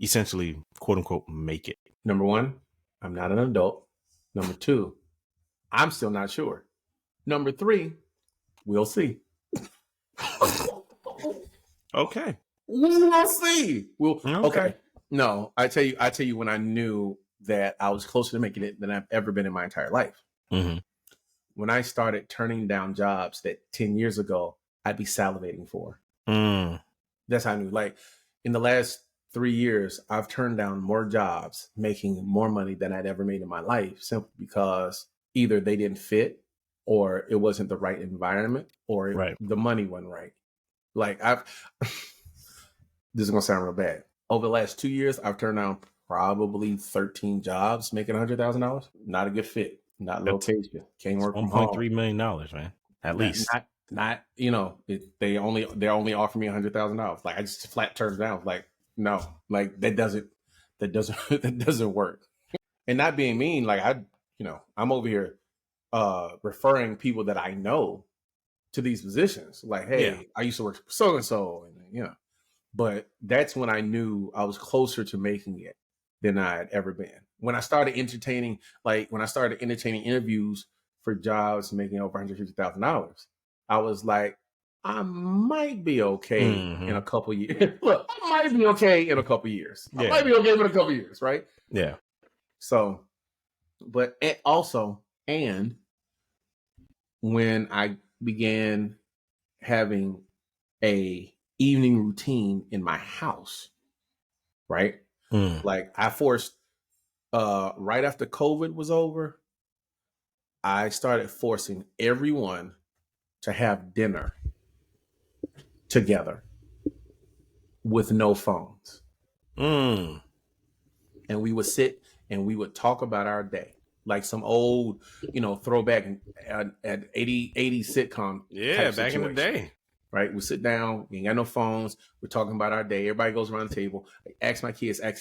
essentially, quote unquote, make it? Number 1, I'm not an adult. Number 2, I'm still not sure. Number 3, we'll see. Okay. We'll see. Okay. No, I tell you when I knew that I was closer to making it than I've ever been in my entire life. When I started turning down jobs that 10 years ago I'd be salivating for. That's how I knew. Like, in the last 3 years, I've turned down more jobs making more money than I'd ever made in my life, simply because either they didn't fit, or it wasn't the right environment, or the money wasn't right. Like, this is going to sound real bad. over the last 2 years, I've turned down probably 13 jobs making $100,000. Not a good fit. Not That's location. Can't work from home. $1.3 million, man. At least. Not they only offer me $100,000. Like I just flat turned down. Like no, like that doesn't that doesn't work. And not being mean, like I'm over here referring people that I know to these positions. Like, hey, I used to work for so and so, and but that's when I knew I was closer to making it than I had ever been. When I started entertaining interviews for jobs making over $150,000, I was like, I might be okay in a couple years. Look, I might be okay in a couple years. I might be okay in a couple years, right? Yeah. So, but also, and when I began having a evening routine in my house, right? Like I forced, right after COVID was over, I started forcing everyone to have dinner together with no phones. And we would sit and we would talk about our day. Like some old, throwback at 80 sitcom. Yeah, back in the day. Right? We sit down, we ain't got no phones, we're talking about our day. Everybody goes around the table. I ask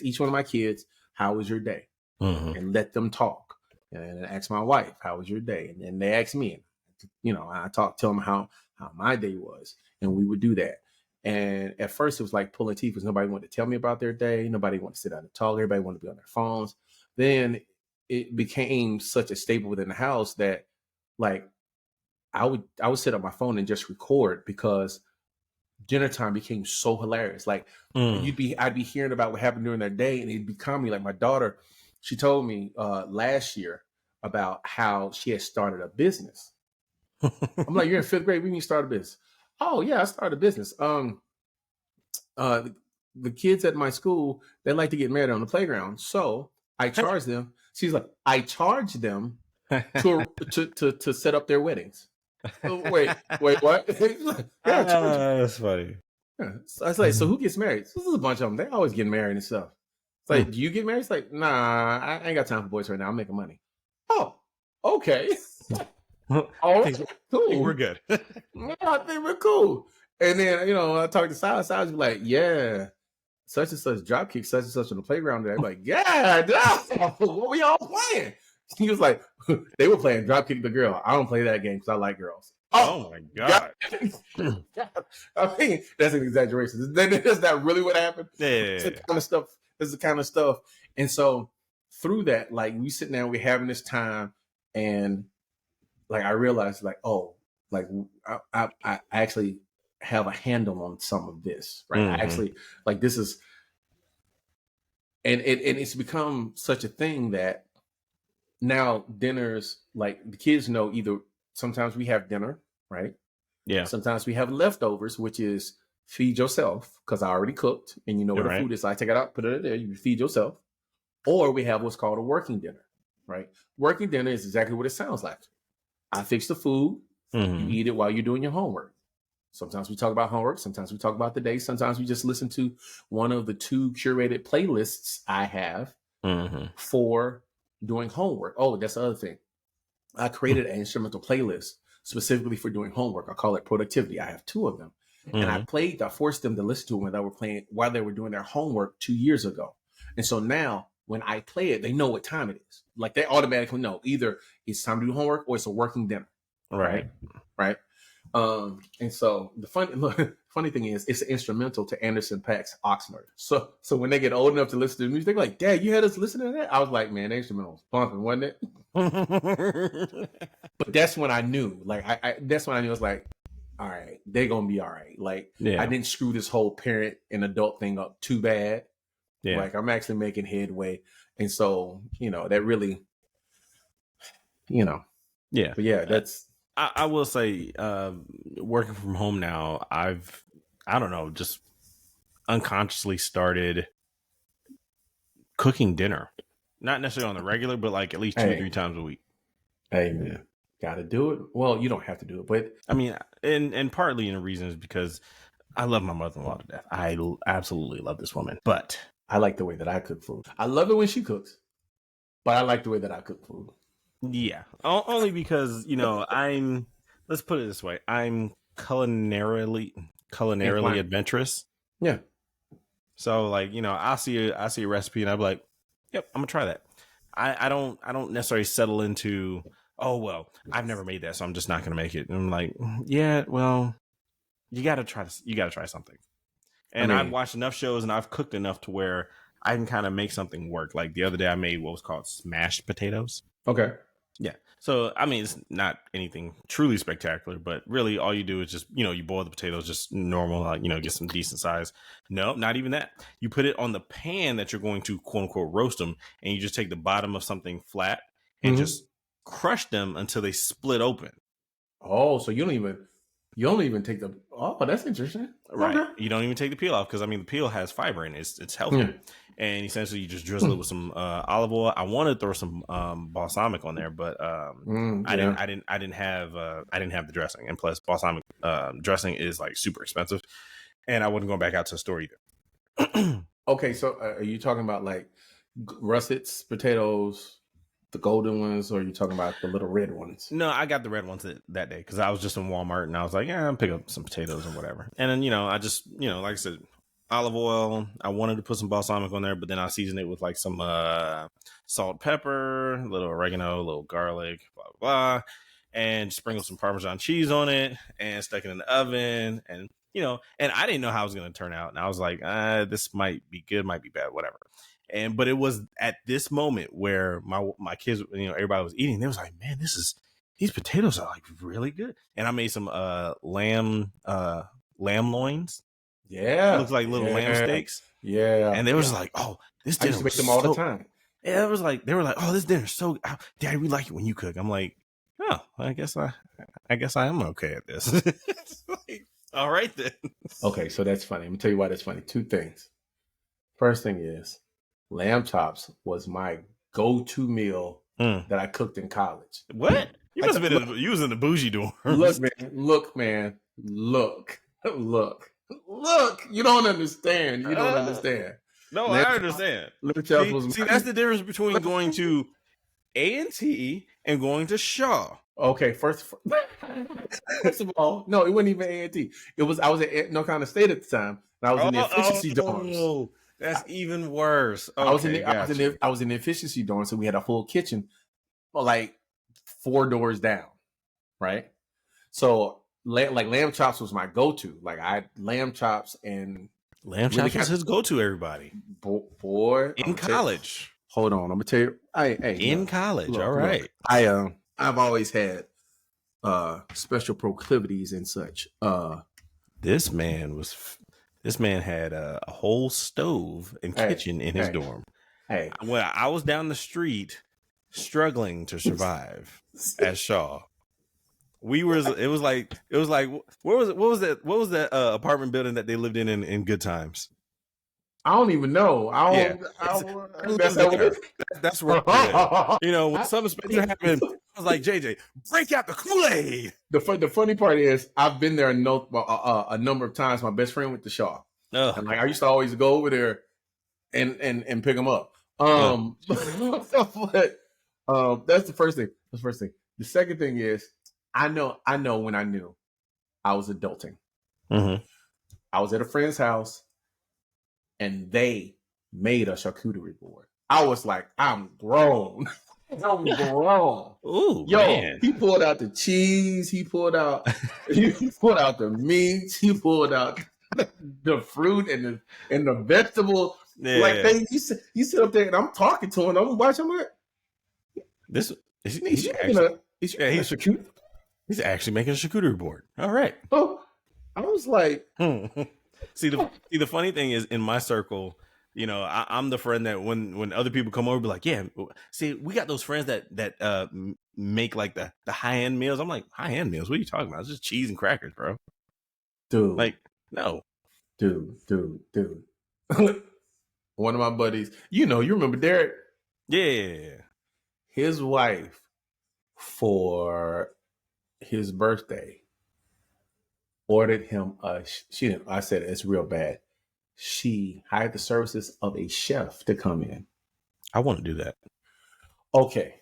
each one of my kids, how was your day? And let them talk. And I ask my wife, how was your day? And then they ask me, I tell them how my day was. And we would do that. And at first it was like pulling teeth because nobody wanted to tell me about their day. Nobody wanted to sit down and talk. Everybody wanted to be on their phones. Then it became such a staple within the house that like I would sit on my phone and just record because dinner time became so hilarious. Like I'd be hearing about what happened during their day, and it'd be comedy. Like my daughter, she told me last year about how she had started a business. I'm like, you're in 5th grade, we need to start a business. Oh yeah, I started a business. The kids at my school, they like to get married on the playground, so I charge them. She's like, I charge them to set up their weddings. Wait, what? That's funny. Yeah. So I was like, so who gets married? This is a bunch of them. They always get married and stuff. It's like, do you get married? It's like, nah, I ain't got time for boys right now. I'm making money. Oh, okay. All right, cool. We're good. Yeah, I think we're cool. And then, I talk to Silas. Silas be like, yeah, such and such drop kick, such and such on the playground today. I'm like, yeah, what we all playing? He was like, they were playing drop kick the girl. I don't play that game because I like girls. Oh my God. I mean, that's an exaggeration. Is that really what happened? Yeah. This is the kind of stuff. And so through that, like we sitting down, we're having this time, and like I realized, like, oh, like I actually have a handle on some of this, right? I actually like this is, and it's become such a thing that now dinners, like the kids know, either sometimes we have dinner, right? Yeah. Sometimes we have leftovers, which is feed yourself because I already cooked and you know what the food is. So I take it out, put it in there, you feed yourself. Or we have what's called a working dinner, right? Working dinner is exactly what it sounds like. I fix the food, you eat it while you're doing your homework. Sometimes we talk about homework. Sometimes we talk about the day. Sometimes we just listen to one of the 2 curated playlists I have for doing homework. Oh, that's the other thing. I created an instrumental playlist specifically for doing homework. I call it productivity. I have 2 of them. And I forced them to listen to it while they were doing their homework 2 years ago. And so now when I play it, they know what time it is. Like they automatically know either it's time to do homework or it's a working dinner. Right. And so the funny thing is it's an instrumental to Anderson .Paak's Oxnard. So when they get old enough to listen to the music, they're like, Dad, you had us listening to that? I was like, man, the instrumental was bumping, wasn't it? But that's when I knew, like, that's when I knew it was like, all right, they're going to be all right. Like, I didn't screw this whole parent and adult thing up too bad. Yeah. Like, I'm actually making headway. And so, that really, Yeah. But yeah, that's. I will say, working from home now, I don't know, just unconsciously started cooking dinner. Not necessarily on the regular, but like at least 2 or 3 times a week. Hey, man. Got to do it. Well, you don't have to do it, but I mean, and partly in the reason is because I love my mother-in-law to death. I absolutely love this woman, but I like the way that I cook food. I love it when she cooks, but I like the way that I cook food. yeah, only because let's put it this way, I'm culinarily Inclined. adventurous. Yeah. So like, I see a recipe and I'm like, yep, I'm gonna try that. I don't necessarily settle into, oh well, I've never made that, so I'm just not gonna make it. And I'm like, yeah, well, you gotta try something. And I've watched enough shows and I've cooked enough to where I can kind of make something work. Like the other day I made what was called smashed potatoes. Okay. Yeah. So, I mean, it's not anything truly spectacular, but really all you do is just, you boil the potatoes just normal, like, get some decent size. No, not even that. You put it on the pan that you're going to quote unquote roast them. And you just take the bottom of something flat and just crush them until they split open. Oh, so you don't even take the, oh, that's interesting. Right. Okay. You don't even take the peel off because, I mean, the peel has fiber in it. It's healthy. Yeah. And essentially you just drizzle it with some olive oil. I wanted to throw some balsamic on there, but I didn't have the dressing. And plus balsamic dressing is like super expensive. And I wasn't going back out to the store either. Okay, so are you talking about like russets, potatoes, the golden ones, or are you talking about the little red ones? No, I got the red ones that day because I was just in Walmart and I was like, yeah, I'll pick up some potatoes and whatever. And then, I just, like I said, olive oil. I wanted to put some balsamic on there, but then I seasoned it with like some salt, pepper, a little oregano, a little garlic, blah, blah, blah, and sprinkled some Parmesan cheese on it and stuck it in the oven. And, and I didn't know how it was going to turn out. And I was like, this might be good, might be bad, whatever. But it was at this moment where my kids, everybody was eating. They was like, man, these potatoes are like really good. And I made some lamb loins. Yeah, it looks like little lamb steaks. Yeah, and they was like, "Oh, this dinner." I used to make them all the time. Yeah, it was like they were like, "Oh, this dinner's so, Daddy, we like it when you cook." I'm like, "Oh, I guess I am okay at this." Like, all right then. Okay, so that's funny. Let me tell you why that's funny. Two things. First thing is, lamb chops was my go-to meal that I cooked in college. What? You must have been you was in the bougie dorm. Look, man. Look, you don't understand. You don't understand. No, I understand. See, that's the difference between going to A&T and going to Shaw. Okay, first of all, no, it wasn't even A&T. I was at No Kind of State at the time, and I was in the efficiency dorms. Oh, that's even worse. Okay, I was in the efficiency dorm, so we had a full kitchen, like 4 doors down, right? So like lamb chops was my go-to. Like I had lamb chops and lamb chops was his go-to. Everybody, boy, in college. Hold on, I'm gonna tell you. In college, all right. I've always had special proclivities and such. This man had a whole stove and kitchen in his dorm. Hey, when I was down the street struggling to survive at Shaw. It was like what was that apartment building that they lived in Good Times? I don't even know. That's where when something special happened, I was like, JJ, break out the Kool-Aid. The funny part is I've been there a number of times. My best friend went to Shaw. And like I used to always go over there and pick them up. But that's the first thing. The second thing is I know when I knew I was adulting. Mm-hmm. I was at a friend's house and they made a charcuterie board. I was like, I'm grown. I'm grown. Ooh, yo, man. He pulled out the cheese. He pulled out the meat. He pulled out the fruit and the vegetable. Yeah. Like you sit up there and I'm talking to him. I'm watching him. He's actually making a charcuterie board. All right. Oh, I was like, see the funny thing is in my circle, I'm the friend that when other people come over, be like, yeah, see, we got those friends that make like the high end meals. I'm like, high end meals? What are you talking about? It's just cheese and crackers, bro. Dude, like no, dude. One of my buddies, you remember Derek? Yeah, his wife for his birthday ordered him she didn't. I said it's real bad. She hired the services of a chef to come in. I want to do that. Okay,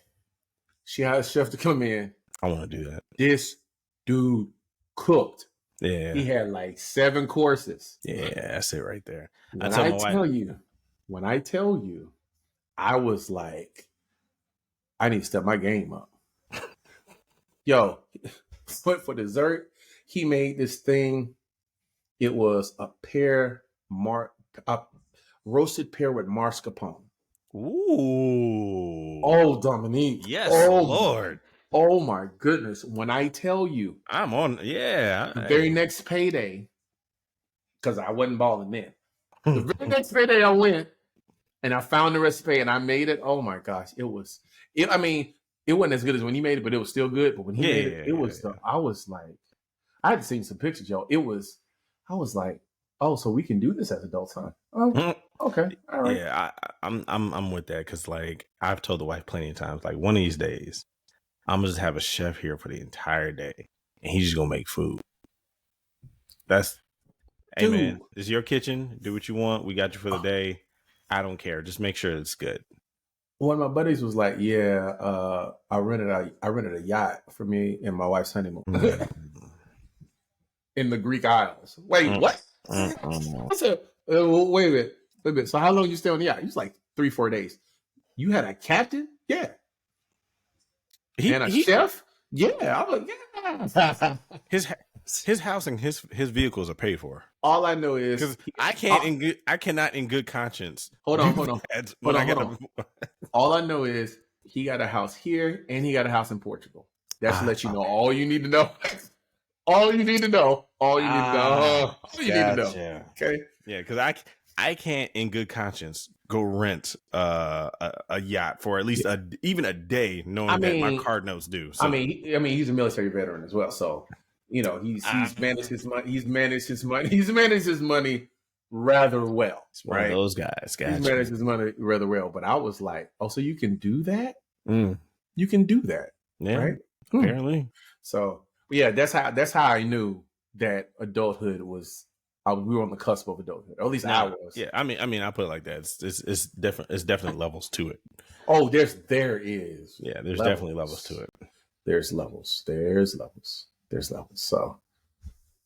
she hired a chef to come in. I want to do that. This dude cooked. Yeah, he had like 7 courses. Yeah, that's it right there. When I tell you, I was like, I need to step my game up. Yo, for dessert, he made this thing. It was a roasted pear with mascarpone. Ooh. Oh, Dominique. Yes, oh, Lord. Oh my goodness. When I tell you, I'm on. Yeah. The very next payday, because I wasn't balling then. The very next payday I went and I found the recipe and I made it. Oh my gosh. It wasn't as good as when he made it, but it was still good. But when he made it, I was like, I had to see some pictures, y'all. I was like, oh, so we can do this as adults, huh? Oh, okay. All right. Yeah, I'm with that because like I've told the wife plenty of times, like one of these days, I'm gonna just have a chef here for the entire day and he's just gonna make food. Hey man, this is your kitchen. Do what you want. We got you for the day. I don't care. Just make sure it's good. One of my buddies was like, "Yeah, I rented a yacht for me and my wife's honeymoon in the Greek Isles." Wait, what? I said, "Wait a minute. So how long you stay on the yacht?" He was like 3-4 days. You had a captain? Yeah. And a chef? Yeah. I was like, yeah. His housing, his vehicles are paid for. All I know is because I cannot in good conscience. Hold on. All I know is he got a house here and he got a house in Portugal. That's to let you know all you need to know. All you need to know. Yeah. Okay. Yeah, because I can't in good conscience go rent a yacht for at least even a day, knowing that my card notes due. So. I mean, he's a military veteran as well, so he's managed his money. He's managed his money rather well. Right, one of those guys. He's managed his money rather well. But I was like, oh, so you can do that? You can do that, yeah? Right? Apparently. So, yeah, that's how I knew that adulthood was. We were on the cusp of adulthood, or at least I was. Yeah, I mean, I put it like that. It's different. It's definitely levels to it. Oh, there is. Yeah, there's definitely levels to it. There's levels. So,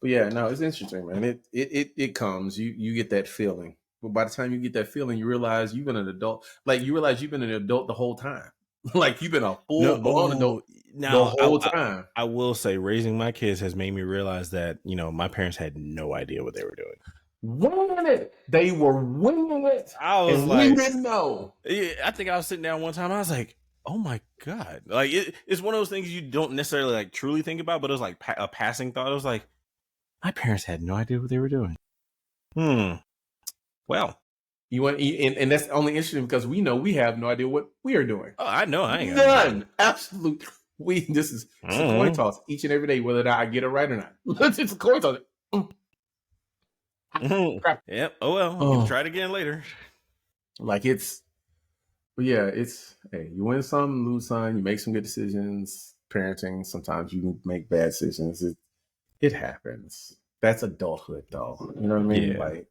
but yeah, no, it's interesting, man. It comes. You get that feeling, but by the time you get that feeling, you realize you've been an adult. Like you realize you've been an adult the whole time. Like you've been a full-blown adult the whole time. I will say, raising my kids has made me realize that my parents had no idea what they were doing. They were winging it. I was like, we didn't know. I think I was sitting down one time. I was like, oh my God! Like it's one of those things you don't necessarily like truly think about, but it was like a passing thought. I was like, my parents had no idea what they were doing. Well. And that's only interesting because we know we have no idea what we are doing. Oh, I know. I ain't none. Absolute. This is a coin toss each and every day, whether or not I get it right or not. It's a coin toss. Yep. Oh well. You can try it again later. Like hey, you win some, lose some. You make some good decisions. Parenting. Sometimes you make bad decisions. It happens. That's adulthood, though. You know what I mean? Yeah. Like.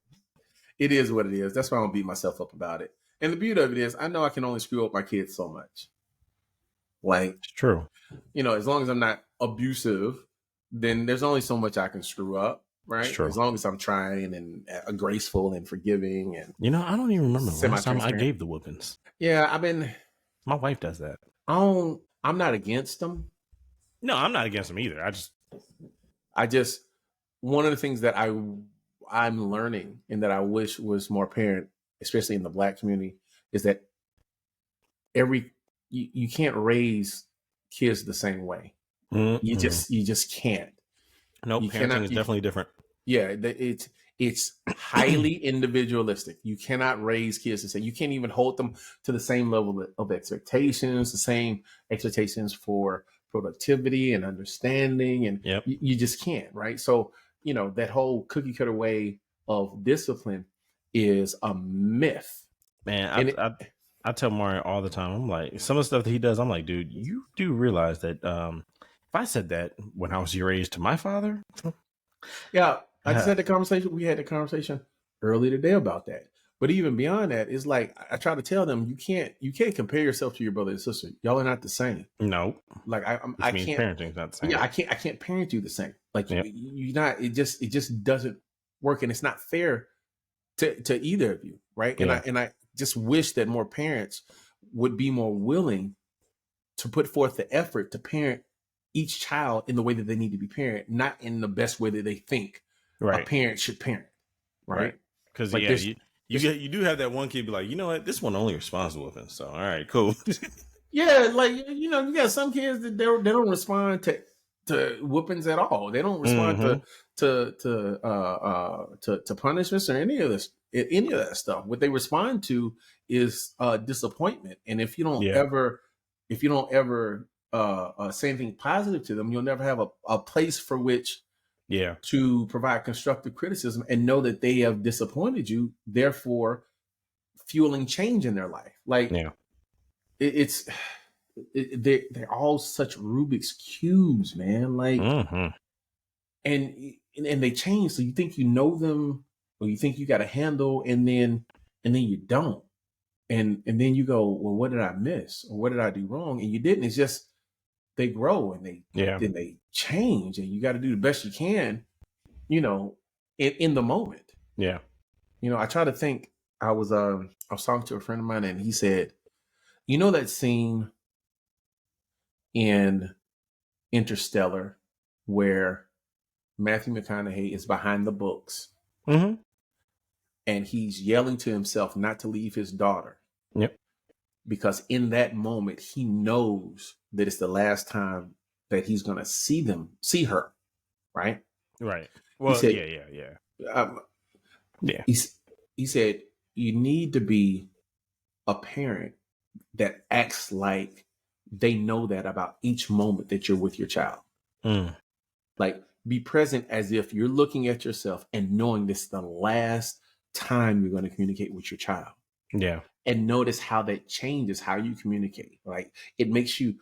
It is what it is. That's why I don't beat myself up about it. And the beauty of it is, I know I can only screw up my kids so much. Like, it's true. As long as I'm not abusive, then there's only so much I can screw up, right? As long as I'm trying and graceful and forgiving. And I don't even remember the last time I gave the whoopings. Yeah, my wife does that. I'm not against them. No, I'm not against them either. I just one of the things that I'm learning and that I wish was more apparent, especially in the Black community, is that you can't raise kids the same way. Mm-hmm. You just can't. No, parenting is definitely different. Yeah, it's highly individualistic. You cannot raise kids the same. You can't even hold them to the same level of expectations, the same expectations for productivity and understanding, and you just can't, right? So that whole cookie cutter way of discipline is a myth. Man, I tell Mario all the time, I'm like, some of the stuff that he does, I'm like, dude, you do realize that if I said that when I was your age to my father, Yeah, I just had the conversation. We had the conversation early today about that. But even beyond that, it's like I try to tell them you can't compare yourself to your brother and sister. Y'all are not the same. No, Like which I means can't. parenting's not the Yeah, same. I can't parent you the same. Like Yep. you not. It just doesn't work, and it's not fair to either of you, right? Yeah. And I just wish that more parents would be more willing to put forth the effort to parent each child in the way that they need to be parented, not in the best way that they think a Right. parent should parent, right? Because Like you do have that one kid be like, you know what, this one only responds to whooping. So all right, cool. yeah, like you know, you got some kids that they don't respond to whoopings at all. They don't respond to punishments or any of that stuff. What they respond to is disappointment. And if you don't Yeah. ever say anything positive to them, you'll never have a place for which Yeah. to provide constructive criticism and know that they have disappointed you, therefore fueling change in their life. Like Yeah. they're all such Rubik's cubes, man. Like, Mm-hmm. and they change. So you think you know them, or you think you got a handle, and then you don't. And then you go, well, what did I miss, or what did I do wrong? And you didn't. It's just they grow and they change, and you got to do the best you can, you know, in the moment. Yeah. You know, I try to think. I was talking to a friend of mine, and he said, you know, that scene in Interstellar where Matthew McConaughey is behind the books Mm-hmm. and he's yelling to himself not to leave his daughter. Yep. Because in that moment, he knows that it's the last time that he's going to see her. Right. Right. Well, said, yeah. He said, you need to be a parent that acts like they know that about each moment that you're with your child. Like, be present as if you're looking at yourself and knowing this is the last time you're going to communicate with your child. Yeah. And notice how that changes how you communicate. Like, it makes you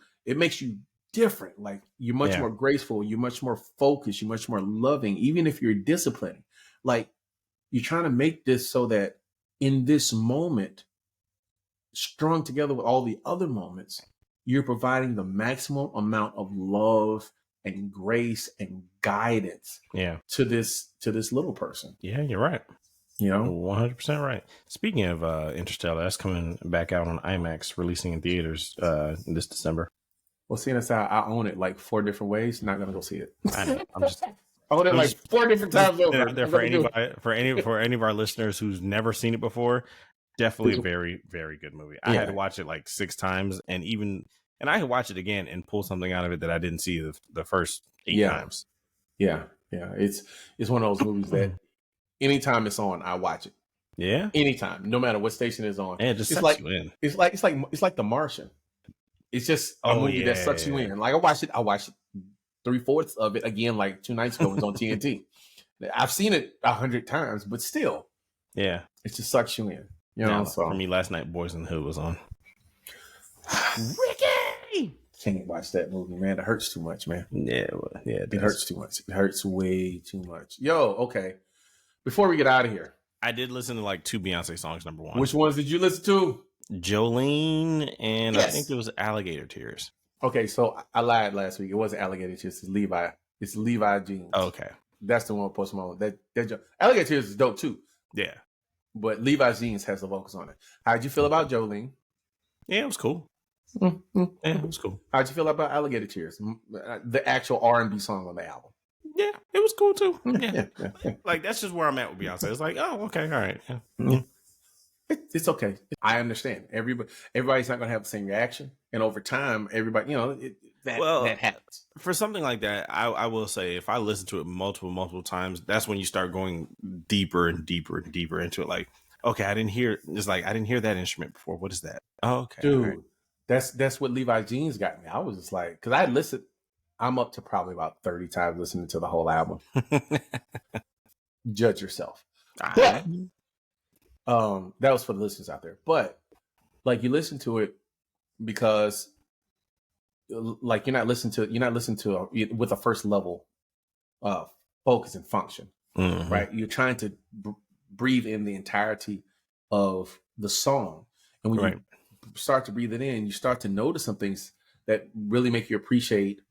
different. Like, you're much more graceful, you're much more focused, you're much more loving, even if you're disciplined. Like, you're trying to make this so that in this moment, strung together with all the other moments, you're providing the maximum amount of love and grace and guidance to this little person. Yeah, you're right. You know, 100% right. Speaking of Interstellar, that's coming back out on IMAX, releasing in theaters this December. Well, seeing as I own it like 4 different ways, not gonna go see it. I know. I'm just I own it like 4 different times over. There for any of our listeners who's never seen it before, definitely a very, very good movie. I had to watch it like 6 times, and I could watch it again and pull something out of it that I didn't see the first 8 times. Yeah. It's one of those movies that anytime it's on, I watch it. Yeah. Anytime, no matter what station it's on. And it just sucks you in. It's like The Martian. It's just a movie that sucks you in. Like, I watched it 3/4 of it again like 2 nights ago. It was on TNT. I've seen it 100 times, but still, it just sucks you in. You know, for me, last night Boys in the Hood was on. Ricky, can't watch that movie, man. It hurts too much, man. Yeah, it hurts too much. It hurts way too much. Yo, okay. Before we get out of here, I did listen to like 2 Beyonce songs. Number 1. Which ones did you listen to? Jolene and I think it was Alligator Tears. Okay, so I lied last week. It wasn't Alligator Tears. It's Levi. It's Levi Jeans. Okay, that's the one with Post Malone. That Alligator Tears is dope too. Yeah, but Levi Jeans has the vocals on it. How'd you feel about Jolene? Yeah, it was cool. Yeah, it was cool. How'd you feel about Alligator Tears, the actual R&B song on the album? Yeah, it was cool too. Yeah. Like, that's just where I'm at with Beyonce. It's like, oh, okay, all right. Yeah. It's okay. I understand. Everybody's not going to have the same reaction, and over time, everybody, that happens. For something like that, I will say, if I listen to it multiple times, that's when you start going deeper and deeper and deeper into it. Like, okay, I didn't hear that instrument before. What is that? Oh, okay, dude. Right. That's what Levi Jeans got me. I was just like, because I listened. I'm up to probably about 30 times listening to the whole album. Judge yourself. But, that was for the listeners out there. But like, you listen to it because like you're not listening to it with a first level focus and function, Mm-hmm. right? You're trying to breathe in the entirety of the song. And when you start to breathe it in, you start to notice some things that really make you appreciate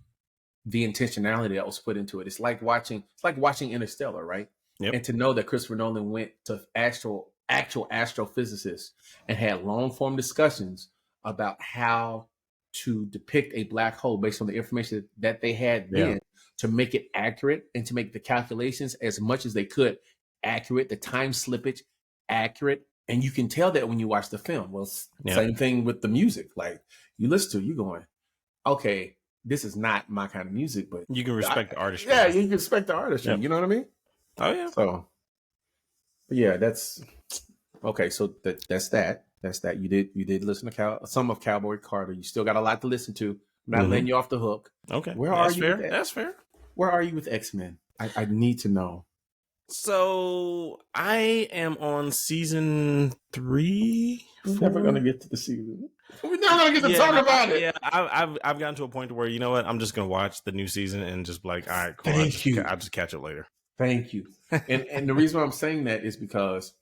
the intentionality that was put into it. It's like watching Interstellar, right? Yep. And to know that Christopher Nolan went to actual astrophysicists and had long form discussions about how to depict a black hole based on the information that they had then, to make it accurate and to make the calculations as much as they could accurate, the time slippage accurate. And you can tell that when you watch the film. Well, same thing with the music. Like, you listen to it, you're going, okay, this is not my kind of music, but you can respect the artistry. Yeah, you can respect the artistry. Yep. You know what I mean? Oh yeah. So, yeah, that's okay. So that's that. You did listen to some of Cowboy Carter. You still got a lot to listen to. I'm not letting you off the hook. Okay, where are you? Fair. That's fair. Where are you with X-Men? I need to know. So I am on season 3. We're never gonna get to the season. We're not gonna get to talk about it. Yeah, I've gotten to a point where, you know what, I'm just gonna watch the new season and just be like, all right, cool. I'll just catch it later. Thank you. And the reason why I'm saying that is because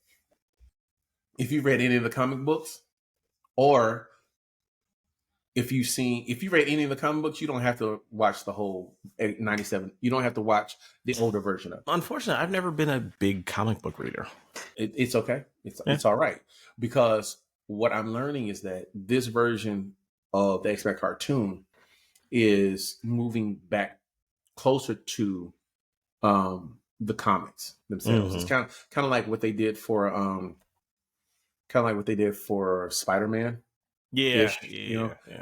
if you've read any of the comic books, or if you read any of the comic books, you don't have to watch the whole 97. You don't have to watch the older version of it. Unfortunately, I've never been a big comic book reader. It's okay. It's all right. Because what I'm learning is that this version of the X-Men cartoon is moving back closer to the comics themselves. It's kind of like what they did for Spider-Man.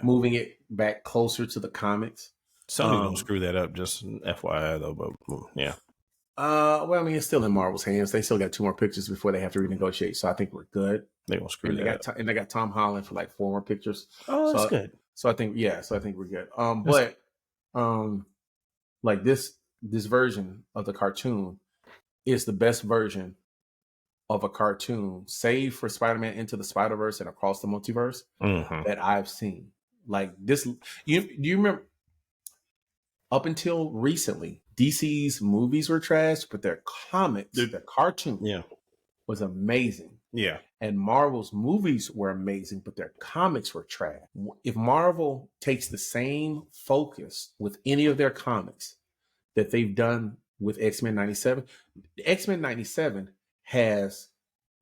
Moving it back closer to the comics. Sony don't screw that up, just FYI though, but yeah. Well, I mean, it's still in Marvel's hands. They still got 2 more pictures before they have to renegotiate, so I think we're good. They won't screw that up. And they got Tom Holland for like 4 more pictures. Oh, that's good. So I think we're good. Like this version of the cartoon is the best version of a cartoon, save for Spider-Man Into the Spider-Verse and Across the Multiverse, that I've seen. Like this, do you remember? Up until recently, DC's movies were trash, but their comics, their cartoon, was amazing. Yeah, and Marvel's movies were amazing, but their comics were trash. If Marvel takes the same focus with any of their comics that they've done with X-Men 97, X-Men 97 has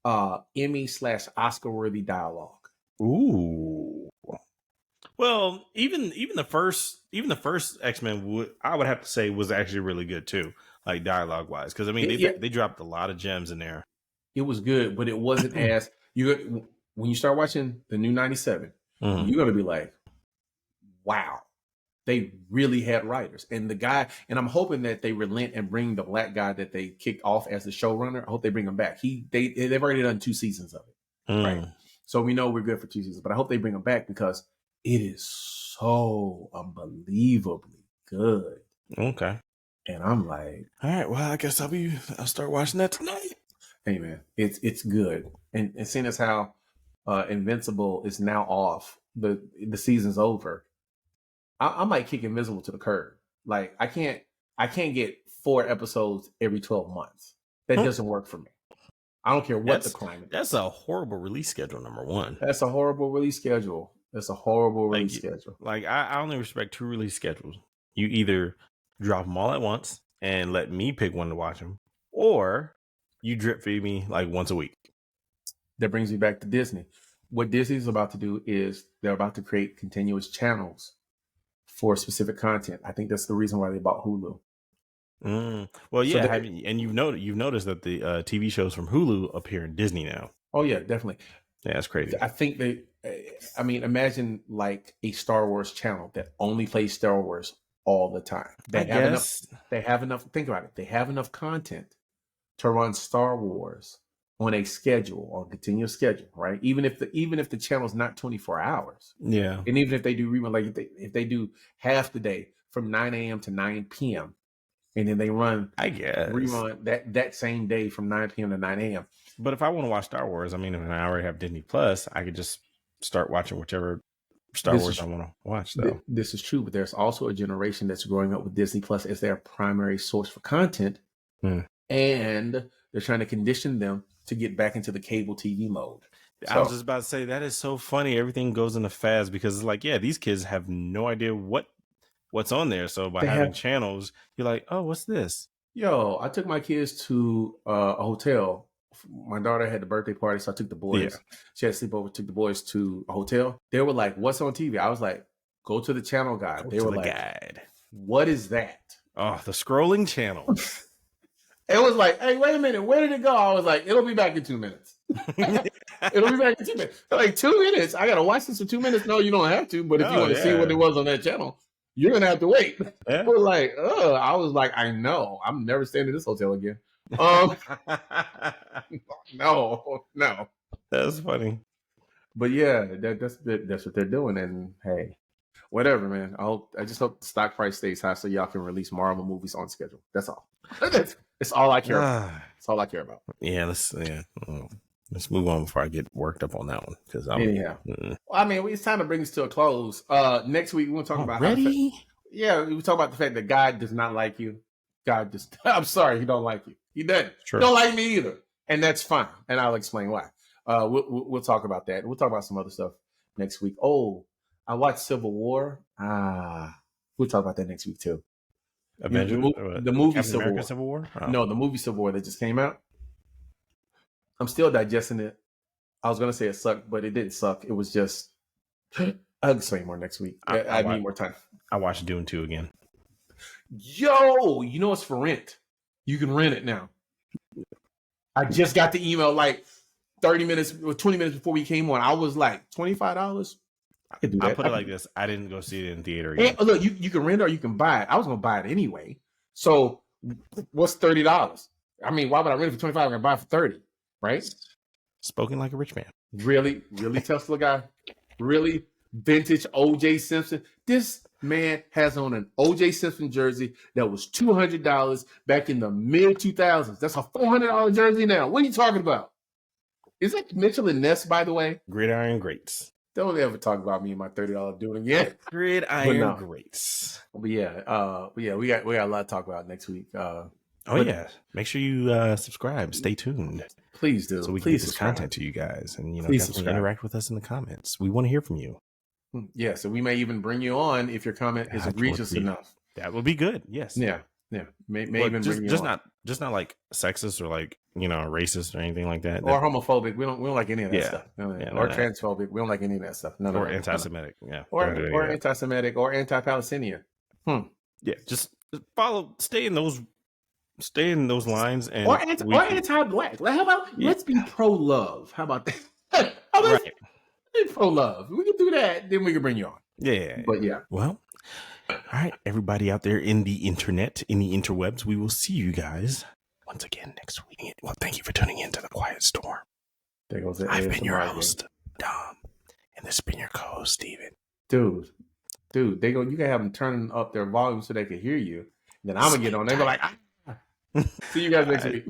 Emmy/Oscar worthy dialogue. Ooh. Well, even the first X-Men I would have to say was actually really good too, like dialogue wise, because I mean they dropped a lot of gems in there. It was good, but it wasn't as when you start watching the new 97, you're gonna be like, wow, they really had writers. And the guy, and I'm hoping that they relent and bring the black guy that they kicked off as the showrunner. I hope they bring him back. They've already done 2 seasons of it, right? So we know we're good for 2 seasons, but I hope they bring him back because it is so unbelievably good. Okay. And I'm like, all right, well, I guess I'll start watching that tonight. Hey man, it's good. And seeing as how Invincible is now off, the season's over, I might kick Invincible to the curb. Like I can't get 4 episodes every 12 months. That doesn't work for me. I don't care what the climate. That's a horrible release schedule, number one. That's a horrible release schedule. Like I only respect 2 release schedules. You either drop them all at once and let me pick one to watch them, or you drip feed me like once a week. That brings me back to Disney. What Disney's about to do is they're about to create continuous channels for specific content. I think that's the reason why they bought Hulu. Well, yeah, and you've noticed that the TV shows from Hulu appear in Disney now. Oh yeah, definitely. Yeah, that's crazy. I think imagine like a Star Wars channel that only plays Star Wars all the time. They have enough. Think about it. They have enough content to run Star Wars on a continuous schedule, right? Even if the channel is not 24 hours. Yeah. And even if they do rerun, like if they do half the day from 9 a.m. to 9 p.m. and then they run, rerun that same day from 9 p.m. to 9 a.m. But if I want to watch Star Wars, I mean, if I already have Disney Plus, I could just start watching whichever Star Wars I want to watch, though. This is true, but there's also a generation that's growing up with Disney Plus as their primary source for content and they're trying to condition them to get back into the cable TV mode. I was just about to say, that is so funny. Everything goes into fads because it's like, yeah, these kids have no idea what's on there. So by having channels, you're like, oh, what's this? Yo, I took my kids to a hotel. My daughter had the birthday party, so I took the boys. Yeah. She had sleepover, took the boys to a hotel. They were like, what's on TV? I was like, go to the channel guide. They were like, guide. What is that? Oh, the scrolling channel. It was like, hey, wait a minute. Where did it go? I was like, it'll be back in 2 minutes. It'll be back in 2 minutes. Like 2 minutes? I got to watch this for 2 minutes? No, you don't have to. But if you want to see what it was on that channel, you're going to have to wait. Yeah. We're like, I was like, I know. I'm never staying in this hotel again. No. That's funny. But yeah, that's what they're doing. And hey, whatever, man. I just hope the stock price stays high so y'all can release Marvel movies on schedule. That's all. It's all I care about. That's all I care about. Yeah, let's move on before I get worked up on that one. Because Well, I mean, it's time to bring this to a close. Next week we'll talk about we talk about the fact that God does not like you. God just I'm sorry, he don't like you. He doesn't. Sure. Don't like me either. And that's fine. And I'll explain why. We'll talk about that. We'll talk about some other stuff next week. Oh, I watched Civil War. We'll talk about that next week too. The movie Civil War? Oh. No, the movie Civil War that just came out. I'm still digesting it. I was going to say it sucked, but it didn't suck. It was just, I'll explain more next week. I need more time. I watched Dune 2 again. Yo, you know it's for rent. You can rent it now. I just got the email like 30 minutes or 20 minutes before we came on. I was like, $25? I could do that. I put it like this. I didn't go see it in theater yet. And look, you can rent it or you can buy it. I was going to buy it anyway. So what's $30? I mean, why would I rent it for $25? I'm going to buy it for $30, right? Spoken like a rich man. Really Tesla guy? Really vintage OJ Simpson? This man has on an OJ Simpson jersey that was $200 back in the mid 2000s. That's a $400 jersey now. What are you talking about? Is that Mitchell and Ness, by the way? Gridiron Greats. Don't ever talk about me and my $30 Dune again. Gridiron Greats. But yeah, we got a lot to talk about next week. Make sure you subscribe. Stay tuned. Please do. So we can get this content to you guys, and definitely interact with us in the comments. We want to hear from you. Yeah, so we may even bring you on if your comment is egregious enough. That would be good. Yes. Yeah. May even bring you on. Just not like sexist or like racist or anything like that. Or homophobic. We don't like any of that stuff. Or transphobic. We don't like any of that stuff. Or anti-Semitic. Yeah. Or anti-Semitic or anti-Palestinian. Yeah. Just follow. Stay in those lines and or anti-black. How about let's be pro-love? How about that? Right. Pro-love. We can do that. Then we can bring you on. Yeah. But yeah. Well. All right, everybody out there in the internet, in the interwebs, we will see you guys once again next week. Well, thank you for tuning in to The Quiet Storm. I've been your host, Dom, and this has been your co-host, Steven. Dude, you gotta have them turning up their volume so they can hear you. Then I'm gonna get on. They go like, See you guys next week.